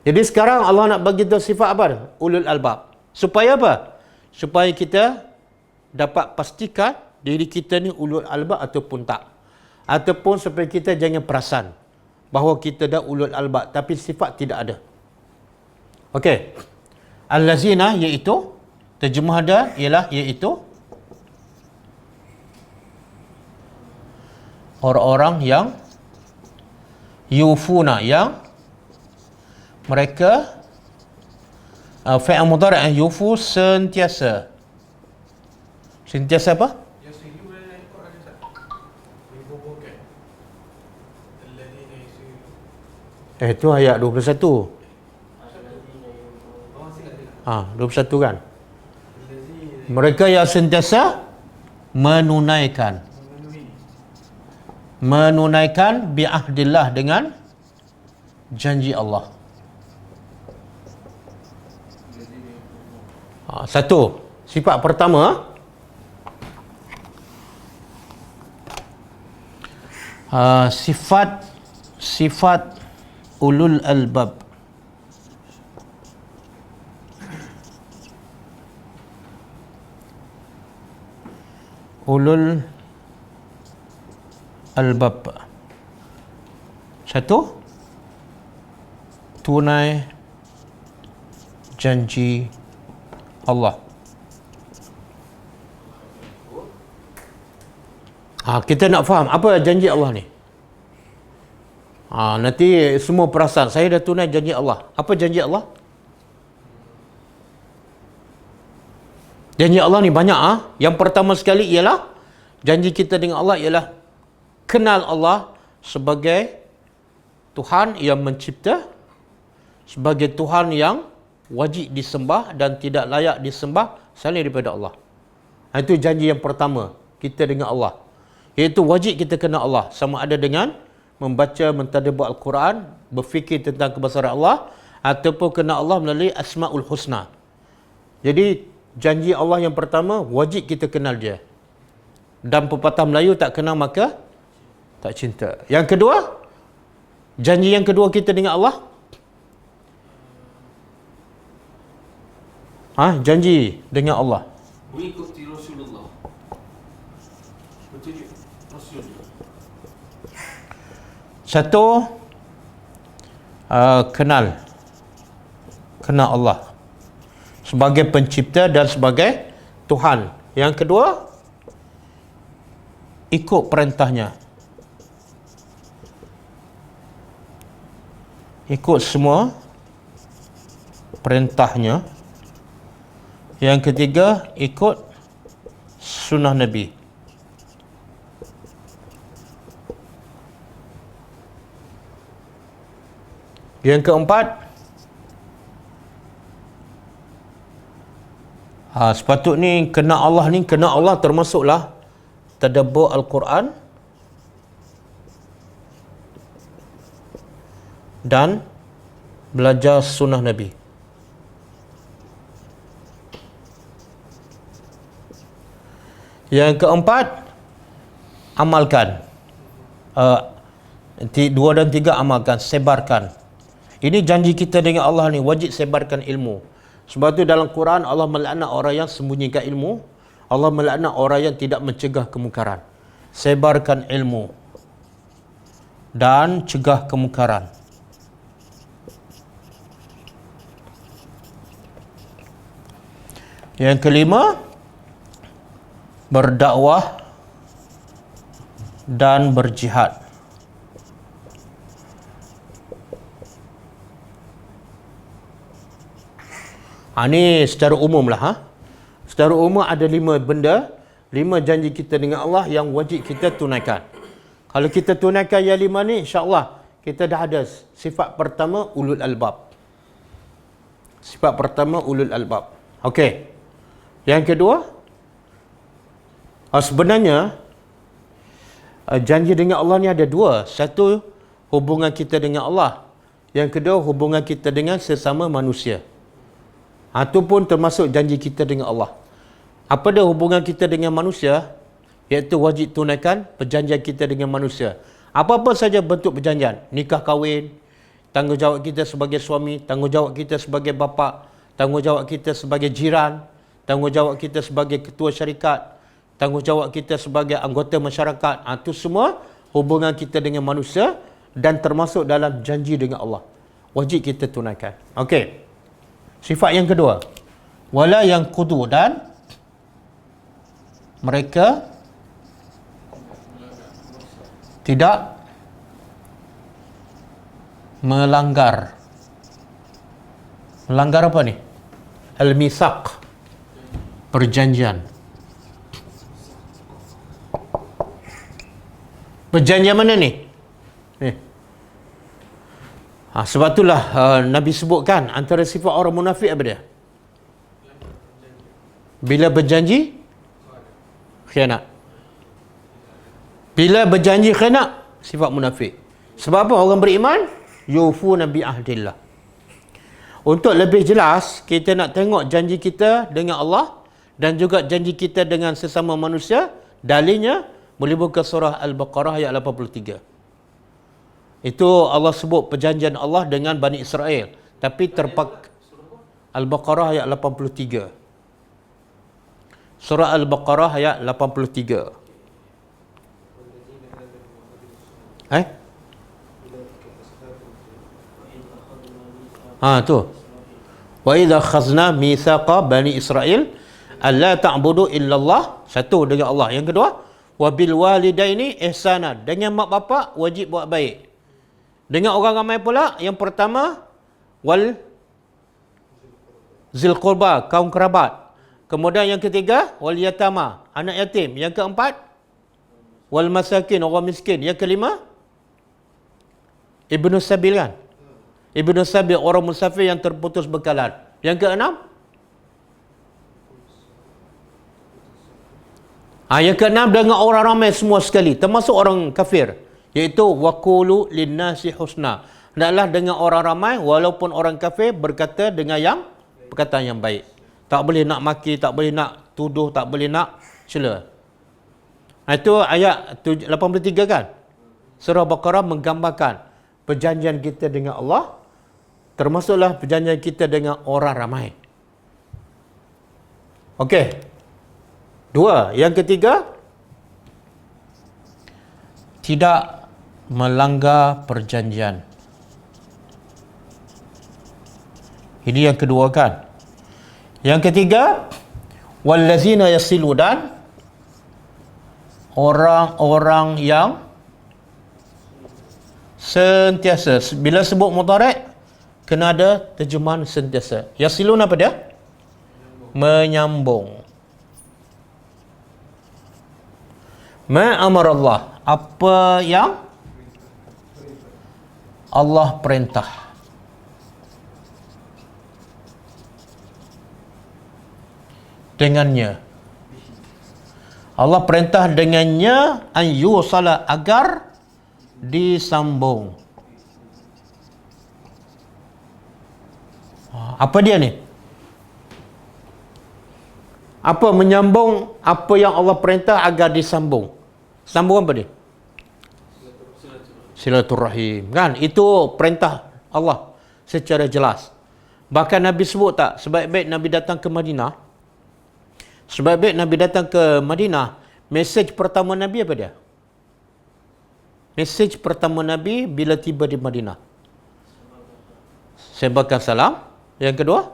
Jadi sekarang Allah nak bagi tahu sifat apa? Ulul albab. Supaya apa? Supaya kita dapat pastikan diri kita ni ulul albab ataupun tak. Ataupun supaya kita jangan perasan bahawa kita dah ulul albab tapi sifat tidak ada. Okey. Allazina iaitu terjemah dia ialah iaitu orang-orang yang yufuna, yang mereka fi'il mudhari' yufu sentiasa. Sentiasa apa? Itu ayat 21. 21 kan? Mereka yang sentiasa menunaikan bi'ahdillah, dengan janji Allah. Satu, sifat pertama, sifat ulul albab. Ulul albab. Satu, tunai janji Allah. Kita nak faham apa janji Allah ni. Nanti semua perasan, saya dah tunai janji Allah. Apa janji Allah? Janji Allah ni banyak Yang pertama sekali ialah janji kita dengan Allah ialah kenal Allah sebagai Tuhan yang mencipta, sebagai Tuhan yang wajib disembah dan tidak layak disembah selain daripada Allah. Itu janji yang pertama kita dengan Allah. Iaitu wajib kita kenal Allah, sama ada dengan membaca, mentadabbur Al-Quran, berfikir tentang kebesaran Allah, ataupun kenal Allah melalui Asmaul Husna. Jadi janji Allah yang pertama, wajib kita kenal dia. Dan pepatah Melayu, tak kenal maka tak cinta. Yang kedua, janji yang kedua kita dengan Allah, janji dengan Allah, Mengikuti Rasulullah. Betul Rasulullah. satu, kenal Allah sebagai pencipta dan sebagai Tuhan. Yang kedua, ikut perintahnya, ikut semua perintahnya. Yang ketiga, ikut sunnah Nabi. Yang keempat, sepatutnya kena Allah termasuklah tadabbur Al-Quran dan belajar sunnah Nabi. Yang keempat, amalkan. 2 dan 3 amalkan, sebarkan. Ini janji kita dengan Allah ni, wajib sebarkan ilmu. Sebab tu dalam Quran Allah melaknat orang yang sembunyikan ilmu, Allah melaknat orang yang tidak mencegah kemungkaran. Sebarkan ilmu dan cegah kemungkaran. Yang kelima, berdakwah dan berjihad. Ini secara umum lah. Secara umum ada 5 benda, 5 janji kita dengan Allah yang wajib kita tunaikan. Kalau kita tunaikan yang 5 ni, insya-Allah kita dah ada sifat pertama, ulul albab. Sifat pertama, ulul albab. Okey. Yang kedua, sebenarnya janji dengan Allah ni ada 2. Satu, hubungan kita dengan Allah. Yang kedua, hubungan kita dengan sesama manusia. Itu pun termasuk janji kita dengan Allah. Apa dia hubungan kita dengan manusia? Iaitu wajib tunaikan perjanjian kita dengan manusia. Apa-apa saja bentuk perjanjian, nikah kahwin, tanggungjawab kita sebagai suami, tanggungjawab kita sebagai bapa, tanggungjawab kita sebagai jiran, tanggungjawab kita sebagai ketua syarikat, tanggungjawab kita sebagai anggota masyarakat. Itu semua hubungan kita dengan manusia dan termasuk dalam janji dengan Allah. Wajib kita tunaikan. Okey. Sifat yang kedua, wala yang kudu, dan mereka tidak melanggar. Melanggar apa ni? Al-misaq, perjanjian. Perjanjian mana ni? Sebab itulah Nabi sebutkan antara sifat orang munafik apa dia? Bila berjanji, khianat. Bila berjanji khianat, sifat munafik. Sebab apa? Orang beriman yufuna bi ahdillah. Untuk lebih jelas, kita nak tengok janji kita dengan Allah dan juga janji kita dengan sesama manusia. Dalilnya boleh buka surah Al-Baqarah ayat 83. Itu Allah sebut perjanjian Allah dengan Bani Israel. Tapi Al-Baqarah ayat 83. Surah Al-Baqarah ayat 83. Tu. Wa idza khazna mitsaqa Bani Israel alla ta'budu illallah. Satu dengan Allah. Yang kedua, wa bil walidaini ihsana. Dengan mak bapak wajib buat baik. Dengan orang ramai pula, yang pertama, wal zil qurba, kaum kerabat. Kemudian yang ketiga, wal yatama, anak yatim. Yang keempat, wal masakin, orang miskin. Yang kelima, ibnu sabil kan? Ibnu sabil, orang musafir yang terputus bekalan. Yang keenam, yang keenam dengan orang ramai semua sekali, termasuk orang kafir, iaitu waqulu linnasi husna. Hendaklah dengan orang ramai walaupun orang kafir berkata dengan yang perkataan yang baik. Tak boleh nak maki, tak boleh nak tuduh, tak boleh nak cela. Itu ayat 83 kan? Surah Baqarah menggambarkan perjanjian kita dengan Allah, termasuklah perjanjian kita dengan orang ramai. Okey. Dua. Yang ketiga, tidak melanggar perjanjian. Ini yang kedua kan? Yang ketiga, wallazina yasilu, dan orang-orang yang sentiasa. Bila sebut mudhari' kena ada terjemahan sentiasa. Yasilun apa dia? Menyambung. Ma amarallah, apa yang Allah perintah. Dengannya. Allah perintah dengannya an yusala, agar disambung. Apa dia ni? Apa menyambung apa yang Allah perintah agar disambung? Sambung apa dia? Silaturahim. Kan? Itu perintah Allah secara jelas. Bahkan Nabi sebut tak, sebaik-baik Nabi datang ke Madinah, sebaik-baik Nabi datang ke Madinah, mesej pertama Nabi apa dia? Mesej pertama Nabi bila tiba di Madinah, sebarkan salam. Yang kedua,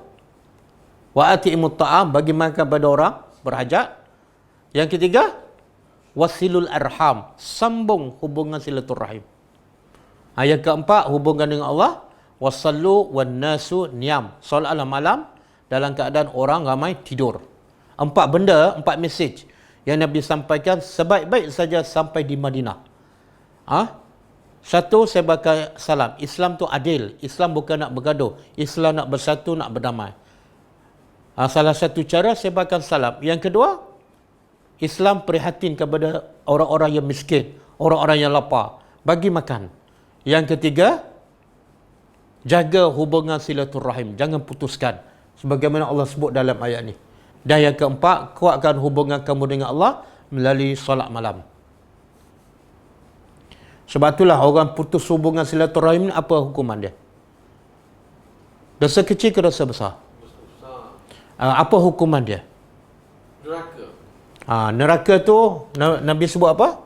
wa ati'imut ta'am, bagi makan pada orang berhajat. Yang ketiga, wasilul arham, sambung hubungan silaturahim. Yang keempat, hubungan dengan Allah, wasallu wan nasu niyam, solatlah malam dalam keadaan orang ramai tidur. Empat benda, empat mesej yang Nabi sampaikan sebaik-baik saja sampai di Madinah. Satu, sebarkan salam. Islam tu adil. Islam bukan nak bergaduh. Islam nak bersatu, nak berdamai. Salah satu cara sebarkan salam. Yang kedua, Islam prihatin kepada orang-orang yang miskin, orang-orang yang lapar, bagi makan. Yang ketiga, jaga hubungan silaturahim, jangan putuskan, sebagaimana Allah sebut dalam ayat ni. Dan yang keempat, kuatkan hubungan kamu dengan Allah melalui solat malam. Sebab itulah orang putus hubungan silaturahim ni, apa hukuman dia? Dosa kecil ke dosa besar? Apa hukuman dia? Neraka. Neraka tu Nabi sebut apa?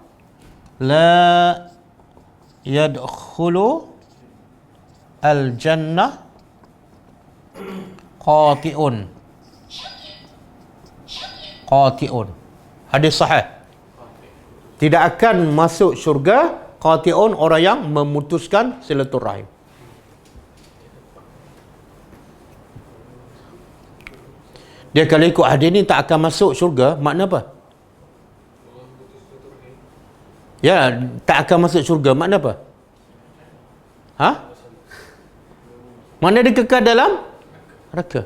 La yadkhulu al-jannah qati'un. Qati'un. Hadis sahih. Tidak akan masuk syurga qati'un, orang yang memutuskan silaturahim. Dia kalau ikut hadis ni tak akan masuk syurga, makna apa? Ya, tak akan masuk syurga, makna apa? Mana dia kekal dalam neraka.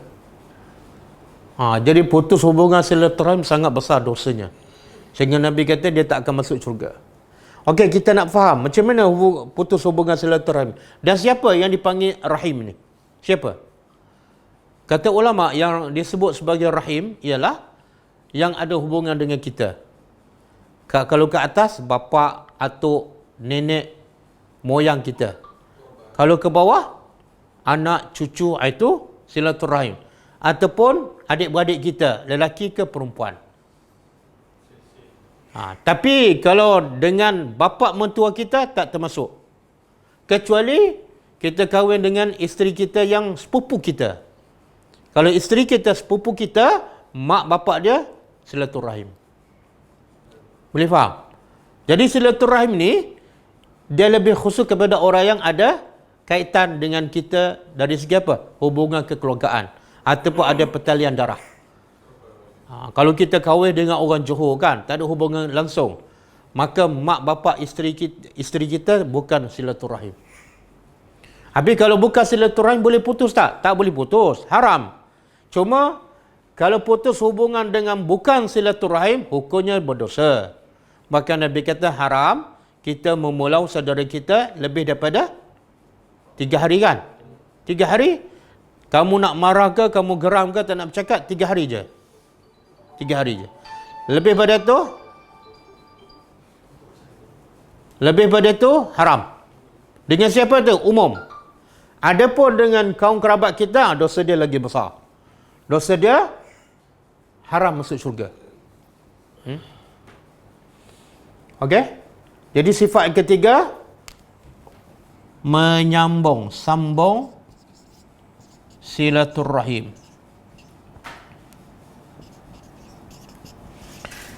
Jadi putus hubungan silaturahim sangat besar dosanya. Sehingga Nabi kata dia tak akan masuk syurga. Okey, kita nak faham macam mana putus hubungan silaturahim. Dan siapa yang dipanggil rahim ni? Siapa? Kata ulama, yang disebut sebagai rahim ialah yang ada hubungan dengan kita. Kalau ke atas, bapa, atuk, nenek, moyang kita. Kalau ke bawah, anak, cucu, itu silaturahim. Ataupun adik-beradik kita, lelaki ke perempuan. Tapi kalau dengan bapa mentua kita, tak termasuk. Kecuali kita kahwin dengan isteri kita yang sepupu kita. Kalau isteri kita sepupu kita, mak bapak dia silaturahim. Boleh faham? Jadi silaturahim ni dia lebih khusus kepada orang yang ada kaitan dengan kita dari segi apa? Hubungan kekeluargaan ataupun ada pertalian darah. Kalau kita kahwin dengan orang Johor kan, tak ada hubungan langsung, maka mak bapak isteri kita bukan silaturahim. Habis kalau bukan silaturahim boleh putus tak? Tak boleh putus, haram. Cuma kalau putus hubungan dengan bukan silaturahim, hukumnya berdosa. Maka Nabi kata haram kita memulau saudara kita lebih daripada 3 hari kan? 3 hari? Kamu nak marah ke, kamu geram ke, tak nak bercakap, 3 hari je. 3 hari je. Lebih pada tu haram. Dengan siapa tu? Umum. Adapun dengan kaum kerabat kita, dosa dia lagi besar. Dosa dia haram masuk syurga. Okey? Jadi sifat yang ketiga, menyambung, sambung silaturrahim.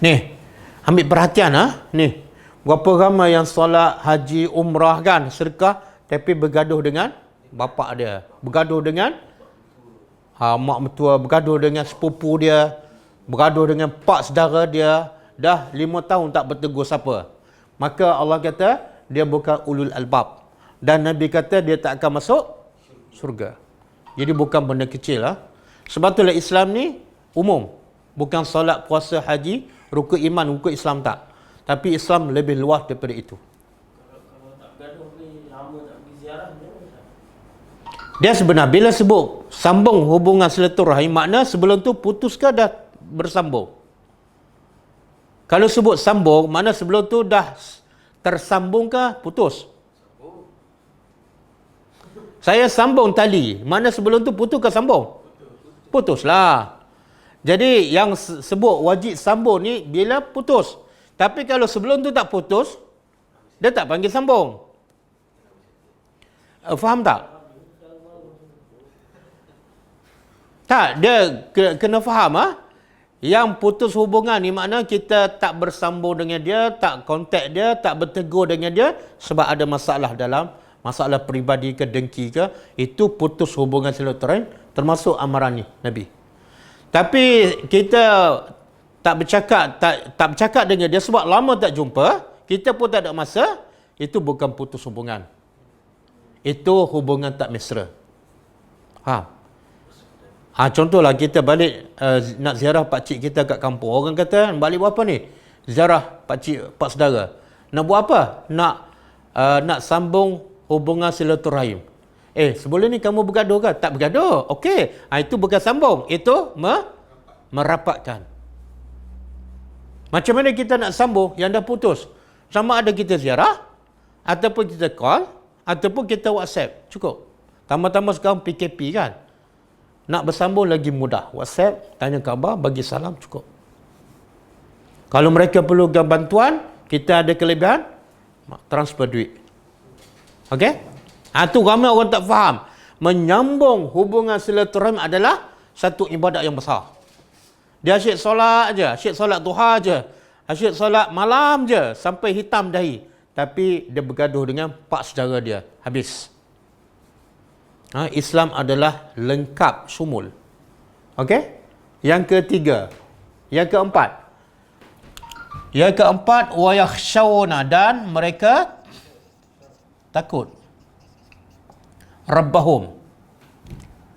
Ni, ambil perhatian ni. Berapa ramai yang solat, haji, umrah kan, sedekah, tapi bergaduh dengan bapak dia, bergaduh dengan mak mertua, bergaduh dengan sepupu dia, bergaduh dengan pak saudara dia, dah 5 tahun tak bertegur siapa. Maka Allah kata dia bukan ulul albab. Dan Nabi kata dia tak akan masuk syurga. Jadi bukan benda kecil Sebab itulah Islam ni umum. Bukan solat, puasa, haji, rukun iman, rukun Islam tak. Tapi Islam lebih luas daripada itu. Kalau tak bergaduh ni, lama tak pergi ziarah, Dia sebenar bila sebut sambung hubungan silaturahim, makna sebelum tu putus ke dah bersambung? Kalau sebut sambung, makna sebelum tu dah tersambung ke putus? Saya sambung tali, mana sebelum tu putus ke sambung? Putuslah. Jadi yang sebut wajib sambung ni bila putus. Tapi kalau sebelum tu tak putus, dia tak panggil sambung. Faham tak? Tak, dia kena faham Yang putus hubungan ni makna kita tak bersambung dengan dia, tak kontak dia, tak bertegur dengan dia sebab ada masalah dalam masalah peribadi ke dengki ke, itu putus hubungan silaturahim, termasuk amaran ni Nabi. Tapi kita tak bercakap dengan dia sebab lama tak jumpa, kita pun tak ada masa, itu bukan putus hubungan. Itu hubungan tak mesra. Contohlah kita balik nak ziarah pakcik kita kat kampung. Orang kata balik buat apa ni? Ziarah pakcik, pak saudara. Nak buat apa? Nak sambung hubungan silaturahim. Sebelum ni kamu bergaduh ke? Tak bergaduh. Okey. Itu bukan sambung. Itu merapatkan. Macam mana kita nak sambung yang dah putus? Sama ada kita ziarah, ataupun kita call, ataupun kita WhatsApp. Cukup. Tambah-tambah sekarang PKP kan? Nak bersambung lagi mudah. WhatsApp, tanya khabar, bagi salam, cukup. Kalau mereka perlukan bantuan, kita ada kelebihan, transfer duit. Okey? Itu ramai orang tak faham. Menyambung hubungan silaturahim adalah satu ibadat yang besar. Dia asyik solat je, asyik solat duha je, asyik solat malam je, sampai hitam dahi. Tapi dia bergaduh dengan pak saudara dia. Habis. Islam adalah lengkap, syumul. Okey? Yang ketiga. Yang keempat, wa yakhshawna, dan mereka takut Rabbahum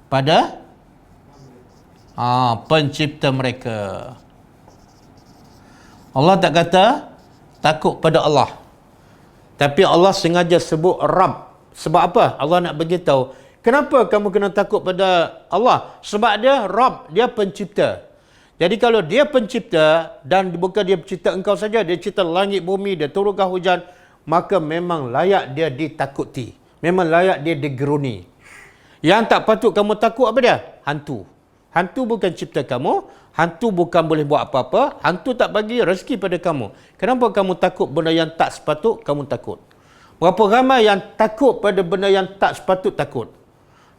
pada pencipta mereka. Allah tak kata takut pada Allah. Tapi Allah sengaja sebut Rabb. Sebab apa? Allah nak beritahu, kenapa kamu kena takut pada Allah? Sebab dia Rabb, dia pencipta. Jadi kalau dia pencipta, dan bukan dia pencipta engkau saja, dia cipta langit bumi, dia turunkan hujan, maka memang layak dia ditakuti. Memang layak dia digeruni. Yang tak patut kamu takut apa dia? Hantu. Hantu bukan cipta kamu, hantu bukan boleh buat apa-apa, hantu tak bagi rezeki pada kamu. Kenapa kamu takut benda yang tak sepatut kamu takut? Berapa ramai yang takut pada benda yang tak sepatut takut?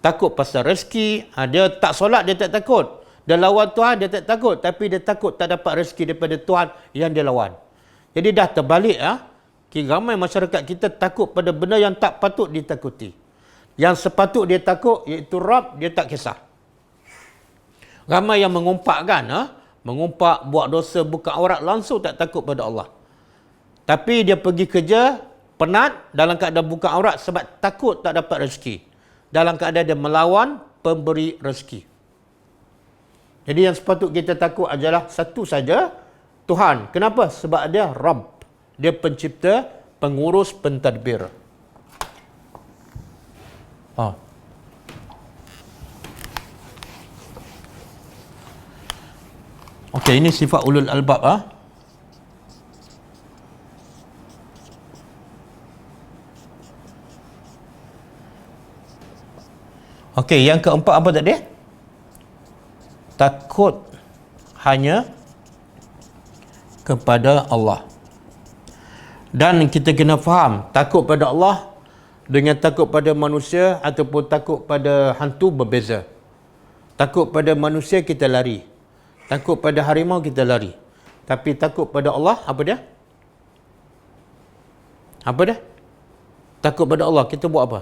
Takut pasal rezeki, dia tak solat dia tak takut. Dia lawan Tuhan dia tak takut, tapi dia takut tak dapat rezeki daripada Tuhan yang dia lawan. Jadi dah terbalik ramai masyarakat kita takut pada benda yang tak patut ditakuti. Yang sepatut dia takut iaitu Rabb, dia tak kisah. Ramai yang mengompakkan mengumpat, buat dosa, buka aurat, langsung tak takut pada Allah. Tapi dia pergi kerja, penat, dalam keadaan buka aurat sebab takut tak dapat rezeki. Dalam keadaan dia melawan pemberi rezeki. Jadi yang sepatut kita takut adalah satu saja, Tuhan. Kenapa? Sebab dia Rabb. Dia pencipta, pengurus, pentadbir. Okey, ini sifat ulul albab. Okey, yang keempat apa tadi? Takut hanya kepada Allah. Dan kita kena faham, takut pada Allah dengan takut pada manusia ataupun takut pada hantu berbeza. Takut pada manusia kita lari. Takut pada harimau kita lari. Tapi takut pada Allah, apa dia? Apa dia? Takut pada Allah, kita buat apa?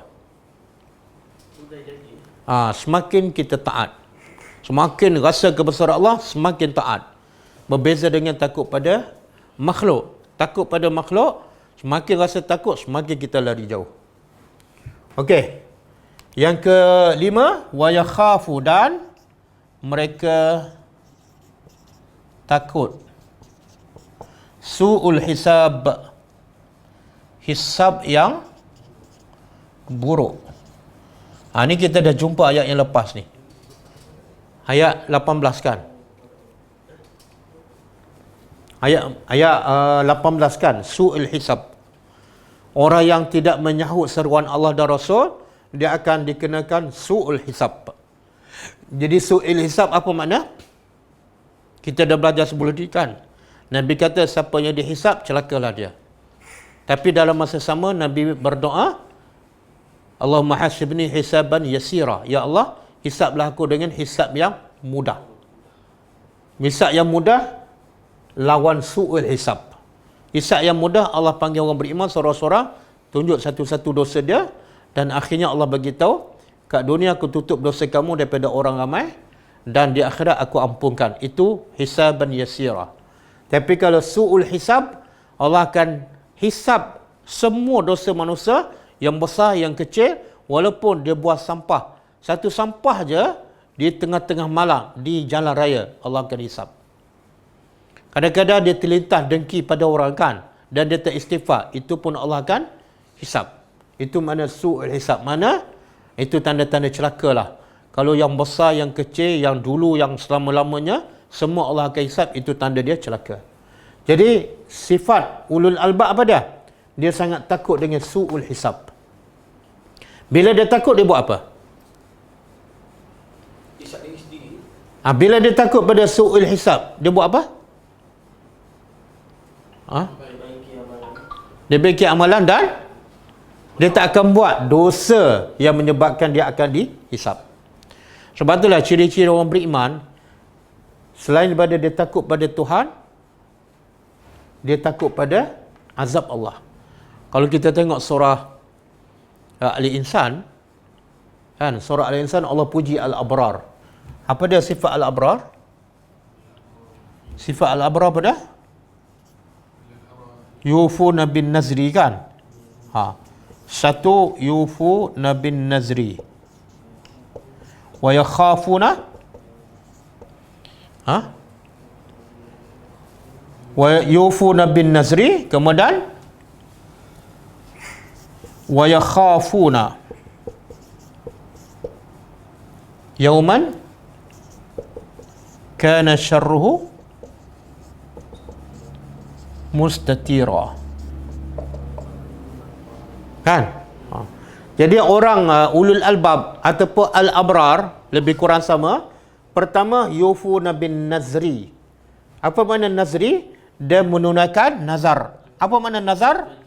Semakin kita taat. Semakin rasa kebesaran Allah, semakin taat. Berbeza dengan takut pada makhluk. Takut pada makhluk, semakin rasa takut, semakin kita lari jauh. Okey. Yang kelima, wa yakhafu, dan mereka takut su'ul hisab, hisab yang buruk. Ni kita dah jumpa ayat yang lepas ni. Ayat 18 kan? Ayat 18 kan? Su'ul hisab. Orang yang tidak menyahut seruan Allah dan Rasul, dia akan dikenakan su'ul hisab. Jadi su'ul hisab apa makna? Kita dah belajar sebelum ni kan? Nabi kata siapa yang dihisab, celakalah dia. Tapi dalam masa sama Nabi berdoa, Allahumma hasibni hisaban yasira. Ya Allah, hisablah aku dengan hisab yang mudah. Hisab yang mudah lawan su'ul hisab. Hisab yang mudah, Allah panggil orang beriman seorang-seorang, tunjuk satu-satu dosa dia, dan akhirnya Allah bagi tahu, kat dunia aku tutup dosa kamu daripada orang ramai, dan di akhirat aku ampunkan. Itu hisaban yasira. Tapi kalau su'ul hisab, Allah akan hisab semua dosa manusia, yang besar, yang kecil, walaupun dia buat sampah. Satu sampah je, di tengah-tengah malam, di jalan raya, Allah akan hisab. Kadang-kadang dia terlintas dengki pada orang kan, dan dia tak istighfar, itu pun Allah akan hisab. Itu mana su'ul hisab. Mana? Itu tanda-tanda celaka lah. Kalau yang besar, yang kecil, yang dulu, yang selama-lamanya, semua Allah akan hisab, itu tanda dia celaka. Jadi, sifat ulul albab apa dia? Dia sangat takut dengan su'ul hisab. Bila dia takut, dia buat apa? Hisab diri sendiri. Bila dia takut pada su'ul hisab, dia buat apa? Dia baiki amalan dan dia tak akan buat dosa yang menyebabkan dia akan dihisab. Sebab itulah ciri-ciri orang beriman, selain daripada dia takut pada Tuhan, dia takut pada azab Allah. Kalau kita tengok surah Al-Insan, kan, surah Al-Insan Allah puji Al-Abrar. Apa dia sifat Al-Abrar? Sifat Al-Abrar apa dah? Yufuna bin nazri kan? Satu, yufuna bin nazri. Wa yakhafuna wa yufuna bin nazri, kemudian wa yakhafuna yauman kana syarruhu mustatira. Kan? Jadi orang ulul albab ataupun al-abrar lebih kurang sama. Pertama, yufuna bin nazri. Apa makna nazri? Dia menunaikan nazar. Apa makna nazar?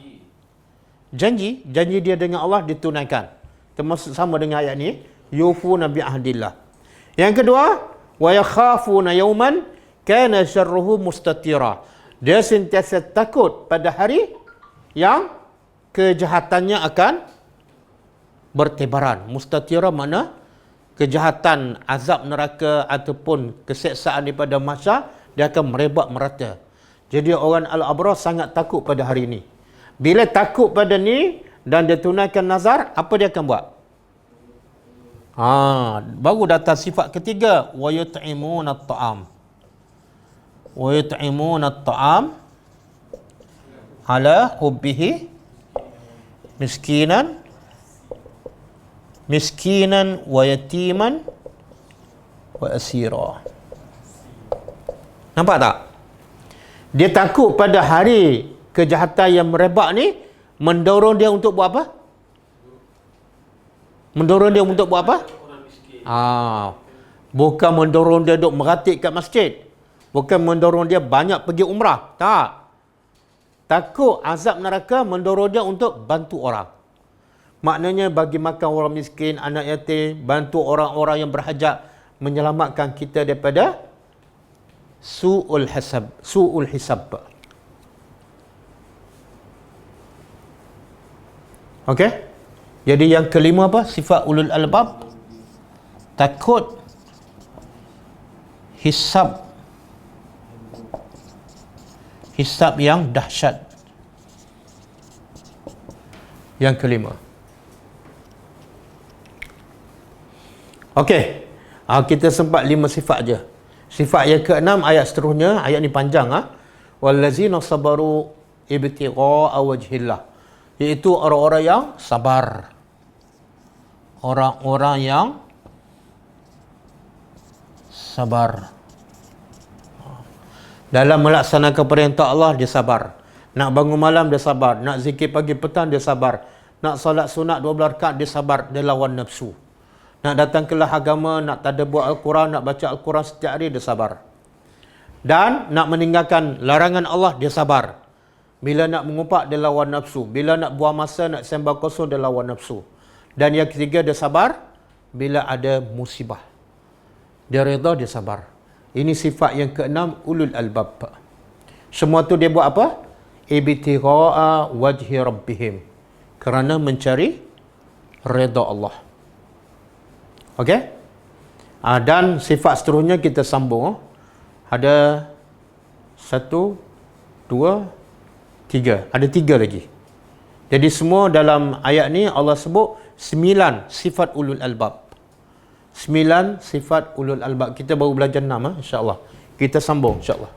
Janji. Janji dia dengan Allah ditunaikan. Termasuk sama dengan ayat ni, yufuna bi ahdillah. Yang kedua, wa yakhafuna yawman kana syarruhu mustatira. Dia sentiasa takut pada hari yang kejahatannya akan bertebaran. Mustatira makna kejahatan azab neraka ataupun keseksaan daripada mahsyar dia akan merebak merata. Jadi orang al-abrar sangat takut pada hari ini. Bila takut pada ni dan dia tunaikan nazar, apa dia akan buat? Baru datang sifat ketiga, wa yut'imuna at-ta'am. Wa yut'imuna at-ta'am ala hubbihi miskinan wa yatiman wa asira. Nampak tak? Dia takut pada hari kejahatan yang merebak ni mendorong dia untuk buat apa? Mendorong dia untuk buat apa? Orang miskin. Bukan mendorong dia duk meratik kat masjid. Bukan mendorong dia banyak pergi umrah. Tak. Takut azab neraka mendorong dia untuk bantu orang. Maknanya bagi makan orang miskin, anak yatim, bantu orang-orang yang berhajat, menyelamatkan kita daripada su'ul hisab. Okey? Jadi yang kelima apa? Sifat ulul albab. Takut hisab yang dahsyat. Yang kelima. Okey. Kita sempat 5 sifat je. Sifat yang keenam ayat seterusnya, ayat ni panjang wallazina sabaru ibtigha'a wajhillah, iaitu orang-orang yang sabar. Orang-orang yang sabar. Dalam melaksanakan perintah Allah, dia sabar. Nak bangun malam, dia sabar. Nak zikir pagi petang, dia sabar. Nak solat sunat 12 rakaat, dia sabar. Dia lawan nafsu. Nak datang kelas agama, nak tadabbur Al-Quran, nak baca Al-Quran setiap hari, dia sabar. Dan nak meninggalkan larangan Allah, dia sabar. Bila nak mengumpat, dia lawan nafsu. Bila nak buang masa, nak sembah kosong, dia lawan nafsu. Dan yang ketiga, dia sabar bila ada musibah. Dia redha, dia sabar. Ini sifat yang keenam ulul albab. Semua tu dia buat apa? Ibtigha'a wajhi rabbihim. Kerana mencari redha Allah. Okey? Dan sifat seterusnya kita sambung. Ada 1, 2, 3. Ada 3 lagi. Jadi semua dalam ayat ni Allah sebut 9 sifat ulul albab. 9 sifat ulul albab. Kita baru belajar 6 insya-Allah. Kita sambung insya-Allah.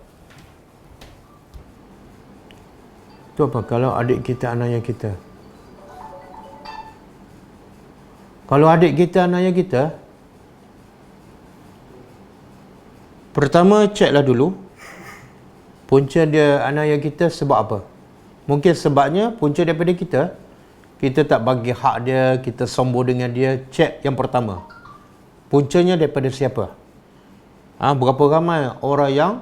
Tu apa kalau adik kita anaya kita? Kalau adik kita anaya kita, pertama ceklah dulu punca dia anaya kita sebab apa. Mungkin sebabnya punca daripada kita tak bagi hak dia, kita sombong dengan dia. Cek yang pertama, puncanya daripada siapa? Berapa ramai orang yang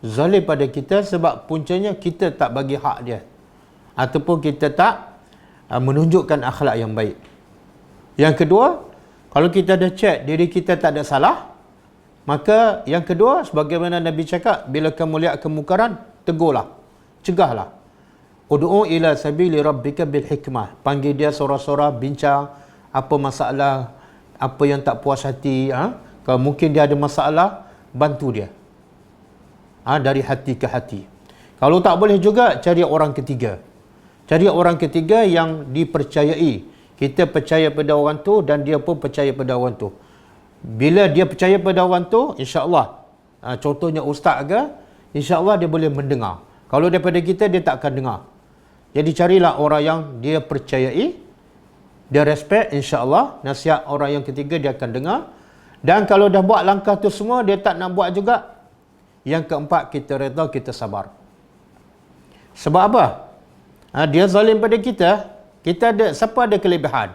zalim pada kita sebab puncanya kita tak bagi hak dia, ataupun kita tak menunjukkan akhlak yang baik. Yang kedua, kalau kita dah cek diri kita tak ada salah, maka yang kedua, sebagaimana Nabi cakap, bila kamu lihat kemungkaran, tegurlah, cegahlah. Ud'u ila sabili rabbika bil hikmah. Panggil dia sorang-sorang, bincang apa masalah, apa yang tak puas hati. Kalau mungkin dia ada masalah, bantu dia. Dari hati ke hati. Kalau tak boleh juga, cari orang ketiga. Cari orang ketiga yang dipercayai. Kita percaya pada orang tu dan dia pun percaya pada orang tu. Bila dia percaya pada orang tu, insya-Allah, contohnya ustaz ke, insya-Allah dia boleh mendengar. Kalau daripada kita, dia tak akan dengar. Jadi carilah orang yang dia percayai, dia respect, insya-Allah, nasihat orang yang ketiga dia akan dengar. Dan kalau dah buat langkah tu semua, dia tak nak buat juga, yang keempat, kita redha, kita sabar. Sebab apa? Dia zalim pada kita ada, siapa ada kelebihan?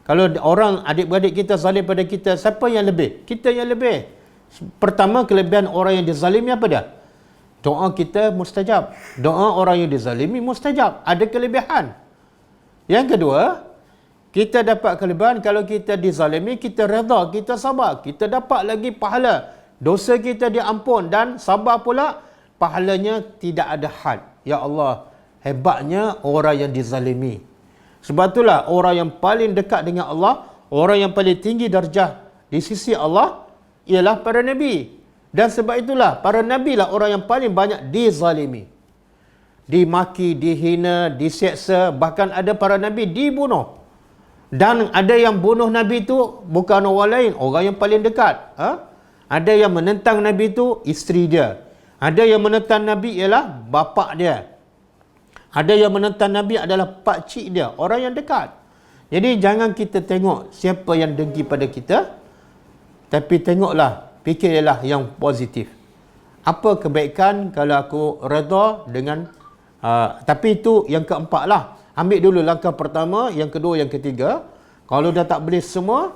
Kalau orang adik-beradik kita zalim pada kita, siapa yang lebih? Kita yang lebih. Pertama, kelebihan orang yang dizalimi apa dia? Doa kita mustajab. Doa orang yang dizalimi mustajab. Ada kelebihan. Yang kedua, kita dapat kelebihan kalau kita dizalimi, kita redha, kita sabar. Kita dapat lagi pahala. Dosa kita diampun dan sabar pula, pahalanya tidak ada had. Ya Allah, hebatnya orang yang dizalimi. Sebab itulah orang yang paling dekat dengan Allah, orang yang paling tinggi darjah di sisi Allah ialah para nabi. Dan sebab itulah para nabi lah orang yang paling banyak dizalimi. Dimaki, dihina, diseksa, bahkan ada para nabi dibunuh. Dan ada yang bunuh nabi itu bukan orang lain, orang yang paling dekat. Ada yang menentang nabi itu isteri dia. Ada yang menentang nabi ialah bapa dia. Ada yang menentang nabi adalah pak cik dia, orang yang dekat. Jadi jangan kita tengok siapa yang dengki pada kita, tapi tengoklah, fikirlah yang positif. Apa kebaikan kalau aku redha dengan tapi itu yang keempat lah. Ambil dulu langkah pertama, yang kedua, yang ketiga. Kalau dah tak boleh semua,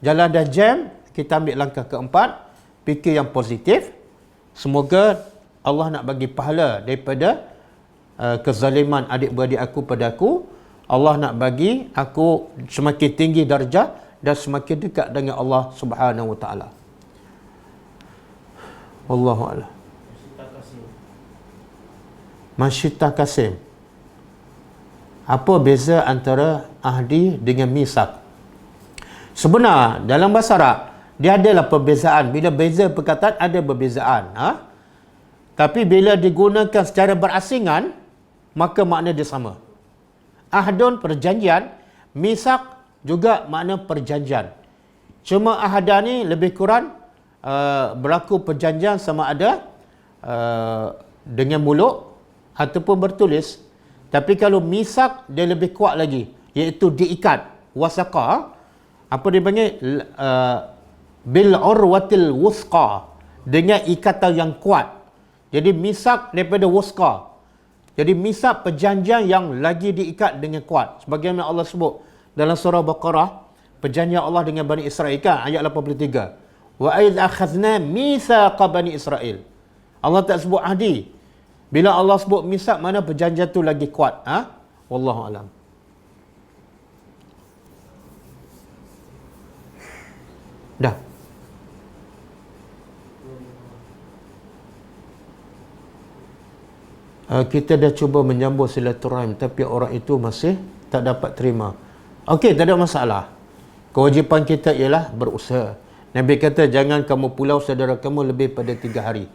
jalan dah jam, kita ambil langkah keempat, fikir yang positif. Semoga Allah nak bagi pahala daripada kezaliman adik-beradik aku pada aku. Allah nak bagi aku semakin tinggi darjah dan semakin dekat dengan Allah Subhanahu Wa Taala. Wallahu a'lam. Masyitah Kasim. Apa beza antara ahdi dengan misak? Sebenar dalam bahasa Arab dia adalah perbezaan. Bila beza perkataan ada perbezaan. Tapi bila digunakan secara berasingan, maka makna dia sama. Ahdun perjanjian, misak juga makna perjanjian. Cuma ahda ni lebih kurang berlaku perjanjian sama ada dengan mulut ataupun bertulis. Tapi kalau misak dia lebih kuat lagi, iaitu diikat, wasaqa. Apa dia panggil? Bil urwatil wusqa, dengan ikatan yang kuat. Jadi misak daripada wusqa. Jadi misak perjanjian yang lagi diikat dengan kuat. Sebagaimana Allah sebut dalam surah Baqarah, perjanjian Allah dengan Bani Israel kan, ayat 83. Wa aidh akhadna mithaqa Bani Israel. Allah tak sebut ahdi. Bila Allah sebut misak, mana perjanjian tu lagi kuat. Wallahu alam. Dah. Kita dah cuba menyambung silaturahim, tapi orang itu masih tak dapat terima. Okey, tak ada masalah. Kewajipan kita ialah berusaha. Nabi kata, jangan kamu pulau saudara kamu lebih pada 3 hari.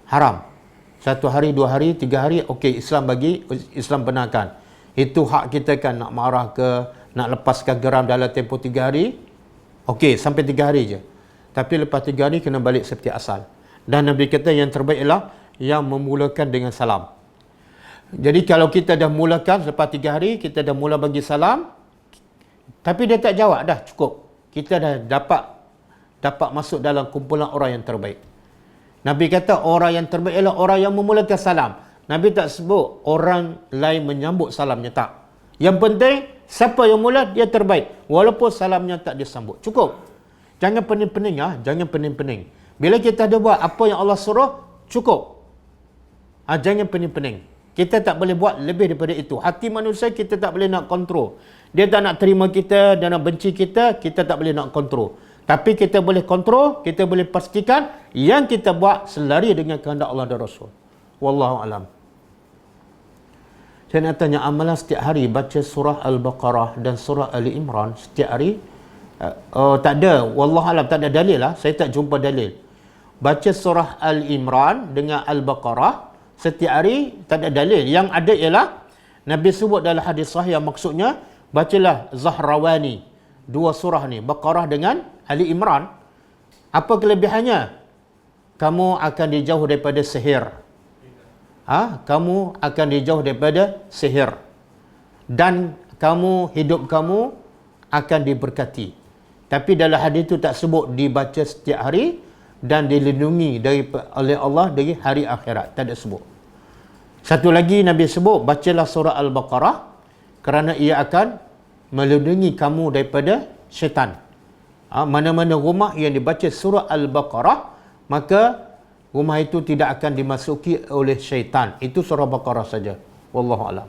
Haram. 1 hari, 2 hari, 3 hari, okey, Islam bagi, Islam benarkan. Itu hak kita kan, nak marah ke, nak lepaskan geram dalam tempoh 3 hari, okey, sampai 3 hari je. Tapi lepas 3 hari, kena balik seperti asal. Dan Nabi kata, yang terbaik ialah yang memulakan dengan salam. Jadi kalau kita dah mulakan, lepas 3 hari, kita dah mula bagi salam, tapi dia tak jawab, dah cukup. Kita dah dapat masuk dalam kumpulan orang yang terbaik. Nabi kata orang yang terbaik ialah orang yang memulakan salam. Nabi tak sebut orang lain menyambut salamnya, tak. Yang penting siapa yang mula dia terbaik, walaupun salamnya tak disambut. Cukup. Jangan pening-pening jangan pening-pening. Bila kita ada buat apa yang Allah suruh, cukup. Jangan pening-pening. Kita tak boleh buat lebih daripada itu. Hati manusia kita tak boleh nak kontrol. Dia tak nak terima kita, dia nak benci kita, kita tak boleh nak kontrol. Tapi kita boleh kontrol, kita boleh pastikan yang kita buat selari dengan kehendak Allah dan Rasul. Wallahu alam. Saya nak tanya, amalan setiap hari baca surah Al-Baqarah dan surah Ali Imran setiap hari? Tak ada. Wallahu alam, tak ada dalil lah. Saya tak jumpa dalil. Baca surah Al-Imran dengan Al-Baqarah setiap hari, tak ada dalil. Yang ada ialah Nabi sebut dalam hadis sahih yang maksudnya, bacalah Zahrawani. 2 surah ni, Baqarah dengan Ali Imran. Apa kelebihannya? Kamu akan dijauh daripada sihir. Kamu akan dijauh daripada sihir. Dan hidup kamu akan diberkati. Tapi dalam hadis itu tak sebut dibaca setiap hari dan dilindungi oleh Allah dari hari akhirat. Tak ada sebut. Satu lagi Nabi sebut, bacalah surah Al-Baqarah kerana ia akan melindungi kamu daripada syaitan. Mana-mana rumah yang dibaca surah Al-Baqarah, maka rumah itu tidak akan dimasuki oleh syaitan. Itu surah Baqarah saja. Wallahu alam.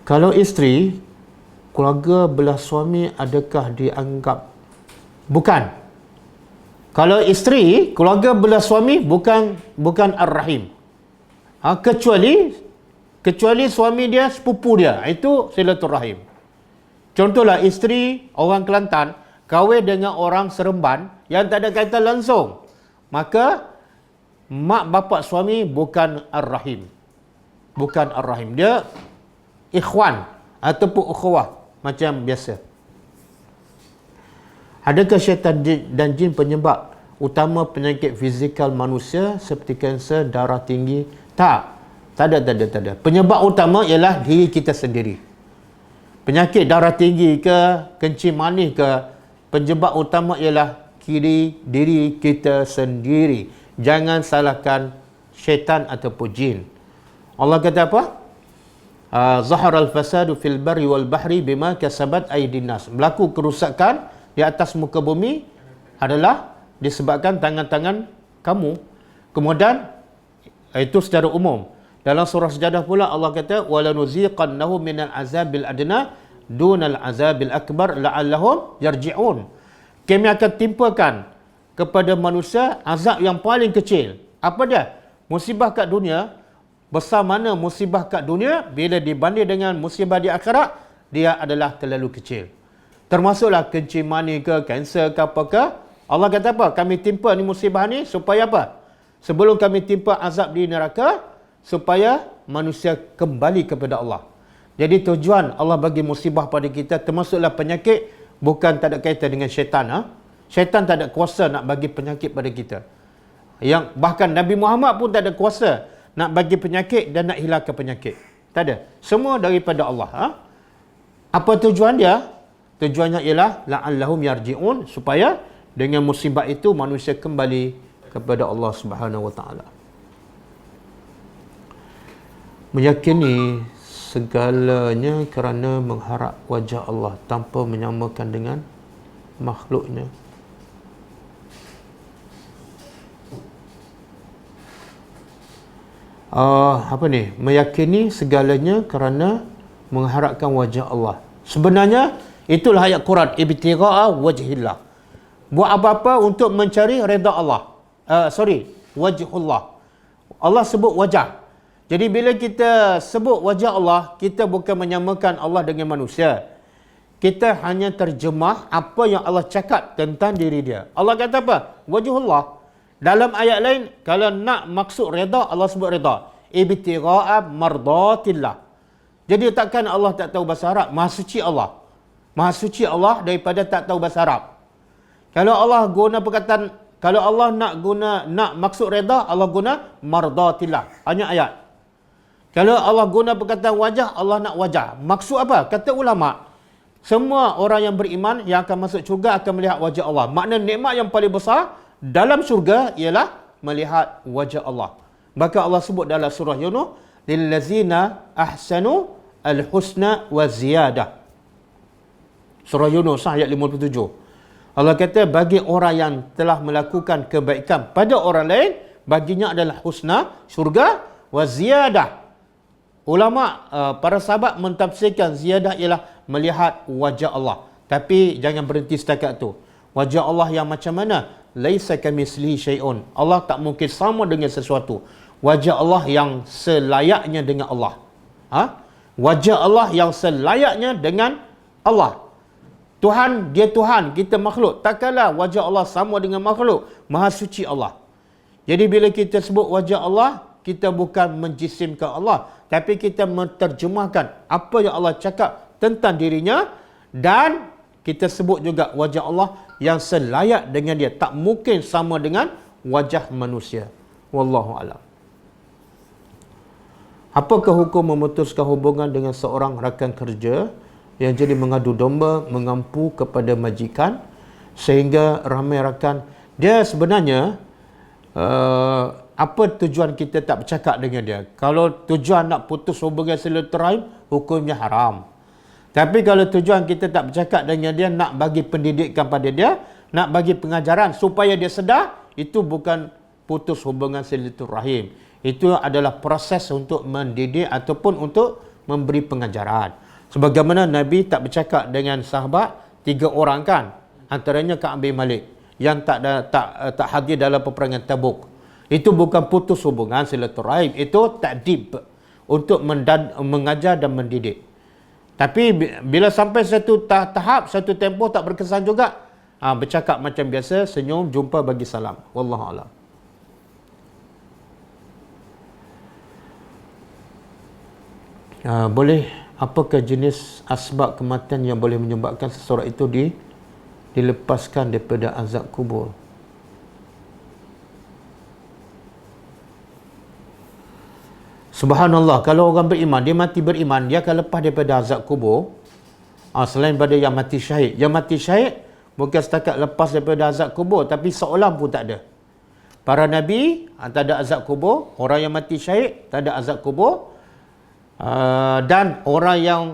Kalau isteri, keluarga belah suami, adakah dianggap? Bukan. Kalau isteri, keluarga belah suami bukan ar-rahim. Kecuali suami dia, sepupu dia. Itu silaturahim. Contohlah isteri orang Kelantan, kahwin dengan orang Seremban yang tak ada kaitan langsung, maka mak bapak suami bukan ar-rahim. Bukan ar-rahim. Dia ikhwan ataupun ukhuwah macam biasa. Adakah syaitan dan jin penyebab utama penyakit fizikal manusia seperti kanser, darah tinggi? Tak. Tak ada. Penyebab utama ialah diri kita sendiri. Penyakit darah tinggi ke, kencing manis ke, penyebab utama ialah diri kita sendiri. Jangan salahkan syaitan ataupun jin. Allah kata apa? Zahar al-fasadu fil barri wal bahri bima kasabat aydin nas. Berlaku kerusakan di atas muka bumi adalah disebabkan tangan-tangan kamu. Kemudian itu secara umum. Dalam surah Sajadah pula Allah kata wala nuziqannahu minal azabil adna dunal azabil akbar la'allahum yarji'un. Kami akan timpakan kepada manusia azab yang paling kecil. Apa dia? Musibah kat dunia, besar mana musibah kat dunia, bila dibanding dengan musibah di akhirat, dia adalah terlalu kecil. Termasuklah kencing manis ke, kanser ke apa ke. Allah kata apa? Kami timpa ni musibah ni supaya apa? Sebelum kami timpa azab di neraka, supaya manusia kembali kepada Allah. Jadi tujuan Allah bagi musibah pada kita, termasuklah penyakit, bukan tak ada kaitan dengan syaitan. Syaitan tak ada kuasa nak bagi penyakit pada kita. Yang bahkan Nabi Muhammad pun tak ada kuasa nak bagi penyakit dan nak hilangkan penyakit. Tak ada. Semua daripada Allah. Apa tujuan dia? Tujuannya ialah la'allahum yarji'un, supaya dengan musibah itu manusia kembali kepada Allah Subhanahu wa taala. Meyakini segalanya kerana mengharap wajah Allah tanpa menyamakan dengan makhluknya. Meyakini segalanya kerana mengharapkan wajah Allah. Sebenarnya itulah ayat Quran, ibtigha'a wajhillah. Buat apa-apa untuk mencari redha Allah. Wajhullah. Allah sebut wajah. Jadi bila kita sebut wajah Allah, kita bukan menyamakan Allah dengan manusia. Kita hanya terjemah apa yang Allah cakap tentang diri dia. Allah kata apa? Wajhullah. Dalam ayat lain, kalau nak maksud redha, Allah sebut redha. Ibtigha'a mardatillah. Jadi takkan Allah tak tahu bahasa Arab? Maha suci Allah. Maha suci Allah daripada tak tahu bahasa Arab. Kalau Allah guna perkataan, kalau Allah nak maksud redha, Allah guna mardatillah. Hanya ayat. Kalau Allah guna perkataan wajah, Allah nak wajah. Maksud apa? Kata ulama, semua orang yang beriman yang akan masuk syurga akan melihat wajah Allah. Makna nikmat yang paling besar dalam syurga ialah melihat wajah Allah. Maka Allah sebut dalam surah Yunus, lillazina ahsanu al-husna wa ziyadah. Surah Yunus ayat 57. Allah kata bagi orang yang telah melakukan kebaikan pada orang lain, baginya adalah husna, syurga, wa ziyadah. Ulama, para sahabat mentafsirkan ziyadah ialah melihat wajah Allah. Tapi jangan berhenti setakat tu. Wajah Allah yang macam mana? Laisa kamitslihi syai'un. Allah tak mungkin sama dengan sesuatu. Wajah Allah yang selayaknya dengan Allah. Wajah Allah yang selayaknya dengan Allah. Tuhan, dia Tuhan, kita makhluk. Takkanlah wajah Allah sama dengan makhluk. Maha suci Allah. Jadi bila kita sebut wajah Allah, kita bukan menjisimkan Allah, tapi kita menterjemahkan apa yang Allah cakap tentang dirinya, dan kita sebut juga wajah Allah yang selayak dengan dia. Tak mungkin sama dengan wajah manusia. Wallahu a'lam. Apakah hukum memutuskan hubungan dengan seorang rakan kerja yang jadi mengadu domba, mengampu kepada majikan sehingga ramai rakan? Dia sebenarnya apa tujuan kita tak bercakap dengan dia? Kalau tujuan nak putus hubungan silaturahim, hukumnya haram. Tapi kalau tujuan kita tak bercakap dengan dia, nak bagi pendidikan pada dia, nak bagi pengajaran supaya dia sedar, itu bukan putus hubungan silaturahim. Itu adalah proses untuk mendidik ataupun untuk memberi pengajaran. Sebagaimana Nabi tak bercakap dengan sahabat 3 orang kan, antaranya Ka'ab bin Malik yang tak hadir dalam peperangan Tabuk. Itu bukan putus hubungan silaturahim, itu ta'dib, untuk mengajar dan mendidik. Tapi bila sampai satu tahap, satu tempoh tak berkesan juga, bercakap macam biasa, senyum, jumpa, bagi salam. Wallahu a'lam. Boleh, apakah jenis asbab kematian yang boleh menyebabkan seseorang itu dilepaskan daripada azab kubur? Subhanallah, kalau orang beriman, dia mati beriman, dia akan lepas daripada azab kubur. Selain daripada yang mati syahid. Yang mati syahid bukan setakat lepas daripada azab kubur, tapi seolah pun tak ada. Para Nabi tak ada azab kubur, orang yang mati syahid tak ada azab kubur. Dan orang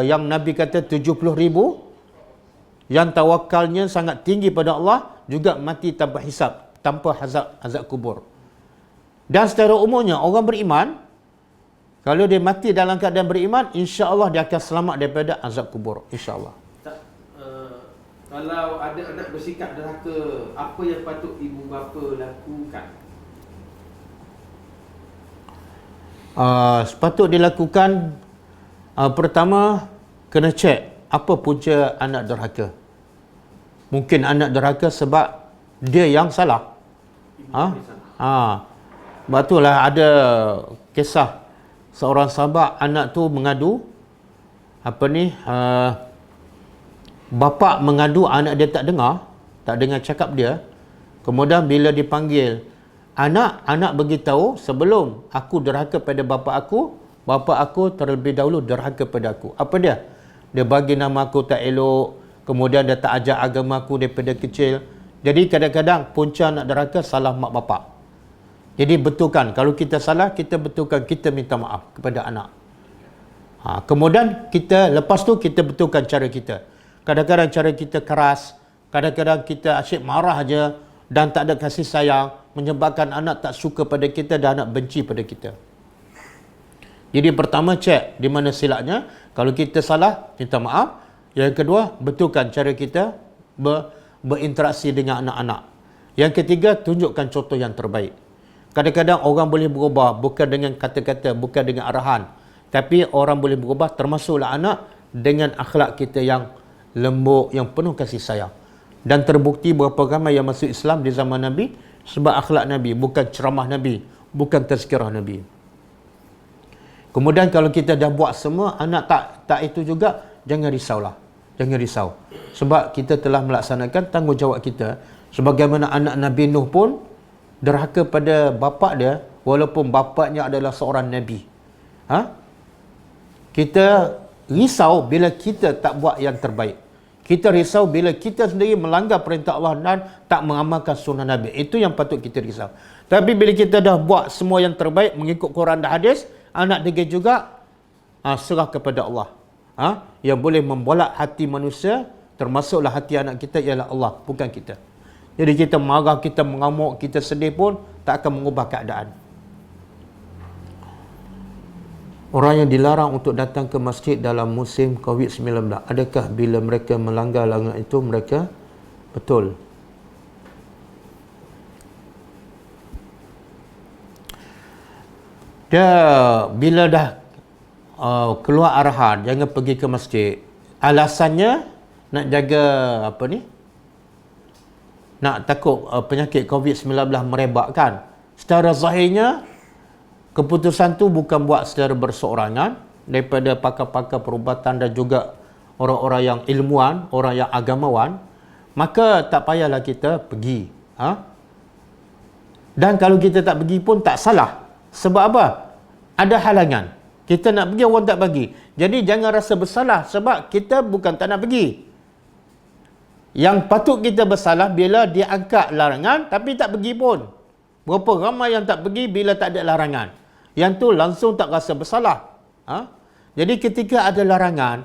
yang Nabi kata 70,000 yang tawakalnya sangat tinggi pada Allah juga mati tanpa hisab, tanpa azab kubur. Dan secara umumnya orang beriman, kalau dia mati dalam keadaan beriman, insya-Allah dia akan selamat daripada azab kubur, insya-Allah. Kalau ada anak bersikap derhaka, apa yang patut ibu bapa lakukan? Sepatut dilakukan, pertama kena cek apa punca anak derhaka. Mungkin anak derhaka sebab dia yang salah. Sebab itulah ada kisah seorang sahabat, anak tu mengadu bapa mengadu anak dia tak dengar cakap dia. Kemudian bila dipanggil, anak beritahu, sebelum aku derhaka pada bapa aku terlebih dahulu derhaka pada aku. Apa dia? Dia bagi nama aku tak elok, kemudian dia tak ajar agama aku daripada kecil. Jadi kadang-kadang punca anak derhaka salah mak bapak. Jadi betulkan, kalau kita salah, kita betulkan, kita minta maaf kepada anak. Kemudian lepas tu kita betulkan cara kita. Kadang-kadang cara kita keras, kadang-kadang kita asyik marah aja dan tak ada kasih sayang, menyebabkan anak tak suka pada kita dan anak benci pada kita. Jadi pertama, cek di mana silapnya. Kalau kita salah, minta maaf. Yang kedua, betulkan cara kita berinteraksi dengan anak-anak. Yang ketiga, tunjukkan contoh yang terbaik. Kadang-kadang orang boleh berubah bukan dengan kata-kata, bukan dengan arahan. Tapi orang boleh berubah, termasuklah anak, dengan akhlak kita yang lembut, yang penuh kasih sayang. Dan terbukti berapa ramai yang masuk Islam di zaman Nabi sebab akhlak Nabi, bukan ceramah Nabi, bukan tazkirah Nabi. Kemudian kalau kita dah buat semua, anak tak itu juga, jangan risaulah. Jangan risau. Sebab kita telah melaksanakan tanggungjawab kita. Sebagaimana anak Nabi Nuh pun derhaka pada bapa dia, walaupun bapaknya adalah seorang Nabi. Kita risau bila kita tak buat yang terbaik. Kita risau bila kita sendiri melanggar perintah Allah dan tak mengamalkan sunnah Nabi. Itu yang patut kita risau. Tapi bila kita dah buat semua yang terbaik, mengikut Quran dan hadis, anak degil juga, serah kepada Allah. Yang boleh membolak hati manusia, termasuklah hati anak kita, ialah Allah, bukan kita. Jadi kita marah, kita mengamuk, kita sedih pun tak akan mengubah keadaan. Orang yang dilarang untuk datang ke masjid dalam musim COVID-19, adakah bila mereka melanggar larangan itu mereka betul? Bila dah keluar arahan jangan pergi ke masjid, alasannya nak jaga nak takut penyakit COVID-19 merebak kan. Secara zahirnya keputusan tu bukan buat secara berseorangan daripada pakar-pakar perubatan dan juga orang-orang yang ilmuwan, orang yang agamawan, maka tak payahlah kita pergi. Dan kalau kita tak pergi pun tak salah. Sebab apa? Ada halangan. Kita nak pergi, orang tak bagi. Jadi jangan rasa bersalah sebab kita bukan tak nak pergi. Yang patut kita bersalah bila dia angkat larangan tapi tak pergi pun. Berapa ramai yang tak pergi bila tak ada larangan. Yang tu langsung tak rasa bersalah. Jadi ketika ada larangan,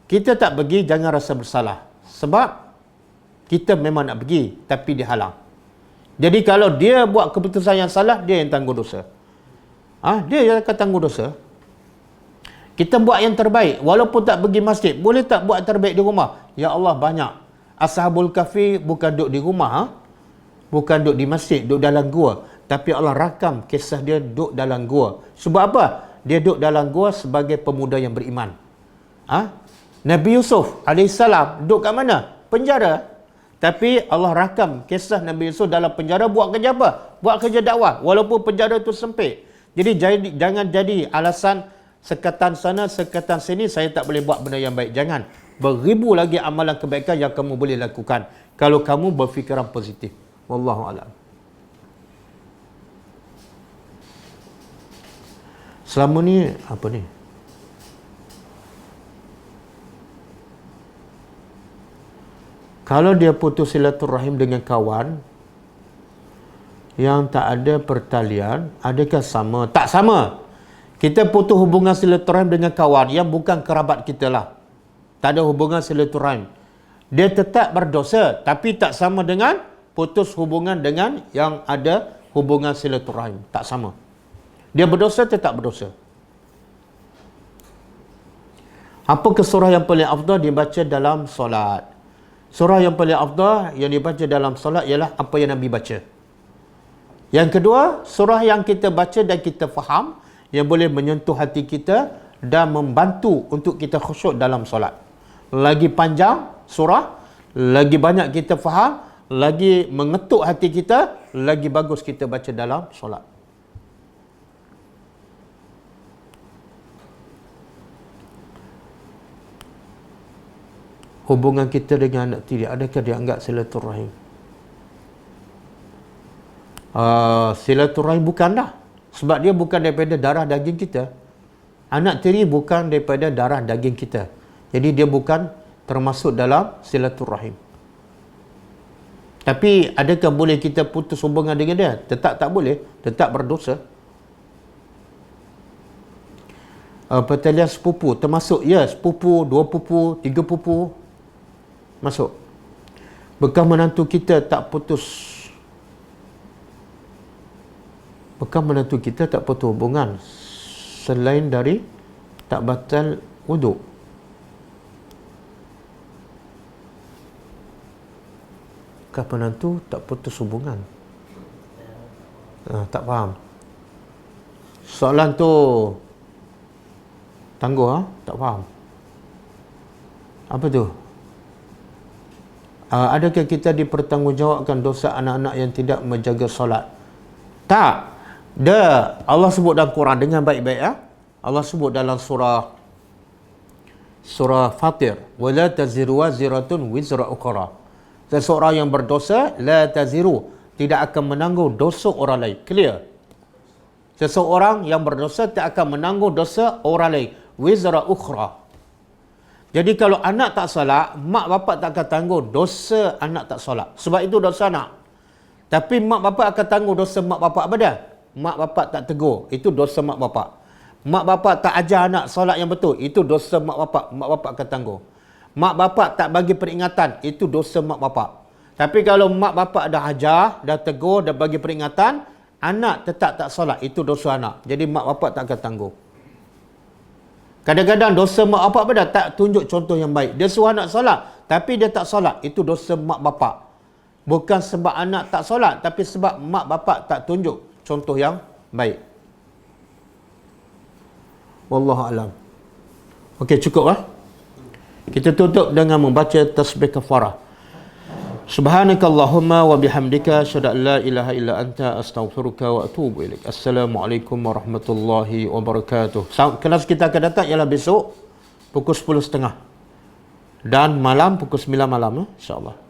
kita tak pergi, jangan rasa bersalah. Sebab kita memang nak pergi tapi dihalang. Jadi kalau dia buat keputusan yang salah, dia yang tanggung dosa. Dia yang akan tanggung dosa. Kita buat yang terbaik. Walaupun tak pergi masjid, boleh tak buat terbaik di rumah? Ya Allah, banyak. Ashabul Kahfi bukan duduk di rumah, bukan duduk di masjid, duduk dalam gua. Tapi Allah rakam kisah dia duduk dalam gua. Sebab apa? Dia duduk dalam gua sebagai pemuda yang beriman. Nabi Yusuf AS duduk kat mana? Penjara. Tapi Allah rakam kisah Nabi Yusuf dalam penjara buat kerja apa? Buat kerja dakwah. Walaupun penjara itu sempit. Jadi jangan jadi alasan sekatan sana, sekatan sini, saya tak boleh buat benda yang baik. Jangan. Beribu lagi amalan kebaikan yang kamu boleh lakukan. Kalau kamu berfikiran positif. Wallahu a'lam. Selama ni, apa ni? Kalau dia putus silaturahim dengan kawan yang tak ada pertalian, adakah sama? Tak sama. Kita putus hubungan silaturahim dengan kawan yang bukan kerabat kita lah. Tak ada hubungan silaturahim. Dia tetap berdosa, tapi tak sama dengan putus hubungan dengan yang ada hubungan silaturahim. Tak sama. Dia berdosa, tetap berdosa. Apa surah yang paling afdal dibaca dalam solat? Surah yang paling afdal yang dibaca dalam solat ialah apa yang Nabi baca. Yang kedua, surah yang kita baca dan kita faham, yang boleh menyentuh hati kita dan membantu untuk kita khusyuk dalam solat. Lagi panjang surah, lagi banyak kita faham, lagi mengetuk hati kita, lagi bagus kita baca dalam solat. Hubungan kita dengan anak tiri, adakah dianggap silaturahim? Silaturahim bukanlah. Sebab dia bukan daripada darah daging kita. Anak tiri bukan daripada darah daging kita. Jadi dia bukan termasuk dalam silaturahim. Tapi adakah boleh kita putus hubungan dengan dia? Tetap tak boleh. Tetap berdosa. Pertalian sepupu termasuk, ya, sepupu, 2 pupu, 3 pupu masuk. Bekas menantu kita tak putus. Bekas menantu kita tak putus hubungan selain dari tak batal wuduk. Bekas menantu tak putus hubungan. Tak faham. Soalan tu tangguh, tak faham. Apa tu? Adakah kita dipertanggungjawabkan dosa anak-anak yang tidak menjaga solat? Tak. Allah sebut dalam Quran dengan baik-baik, ya. Allah sebut dalam surah Fatir, wala taziru waziratun wizra ukhra. Seseorang yang berdosa, la taziru, tidak akan menanggung dosa orang lain. Clear? Seseorang yang berdosa tak akan menanggung dosa orang lain. Wizra ukhra. Jadi kalau anak tak solat, mak bapak tak akan tanggung dosa anak tak solat. Sebab itu dosa anak. Tapi mak bapak akan tanggung dosa mak bapak apa dia? Mak bapak tak tegur, itu dosa mak bapak. Mak bapak tak ajar anak solat yang betul, itu dosa mak bapak akan tanggung. Mak bapak tak bagi peringatan, itu dosa mak bapak. Tapi kalau mak bapak dah ajar, dah tegur, dah bagi peringatan, anak tetap tak solat, itu dosa anak. Jadi mak bapak tak akan tanggung. Kadang-kadang dosa mak bapak pada tak tunjuk contoh yang baik. Dia suruh anak solat, tapi dia tak solat. Itu dosa mak bapak. Bukan sebab anak tak solat, tapi sebab mak bapak tak tunjuk contoh yang baik. Wallahu alam. Okey, cukup lah. Kita tutup dengan membaca tasbih kafarah. Subhanakallahumma wa bihamdika asyhadu an la ilaha illa anta astaghfiruka wa atubu ilaik. Assalamualaikum warahmatullahi wabarakatuh. Kelas kita akan datang ialah besok pukul 10.30 dan malam pukul 9 malam, insya-Allah.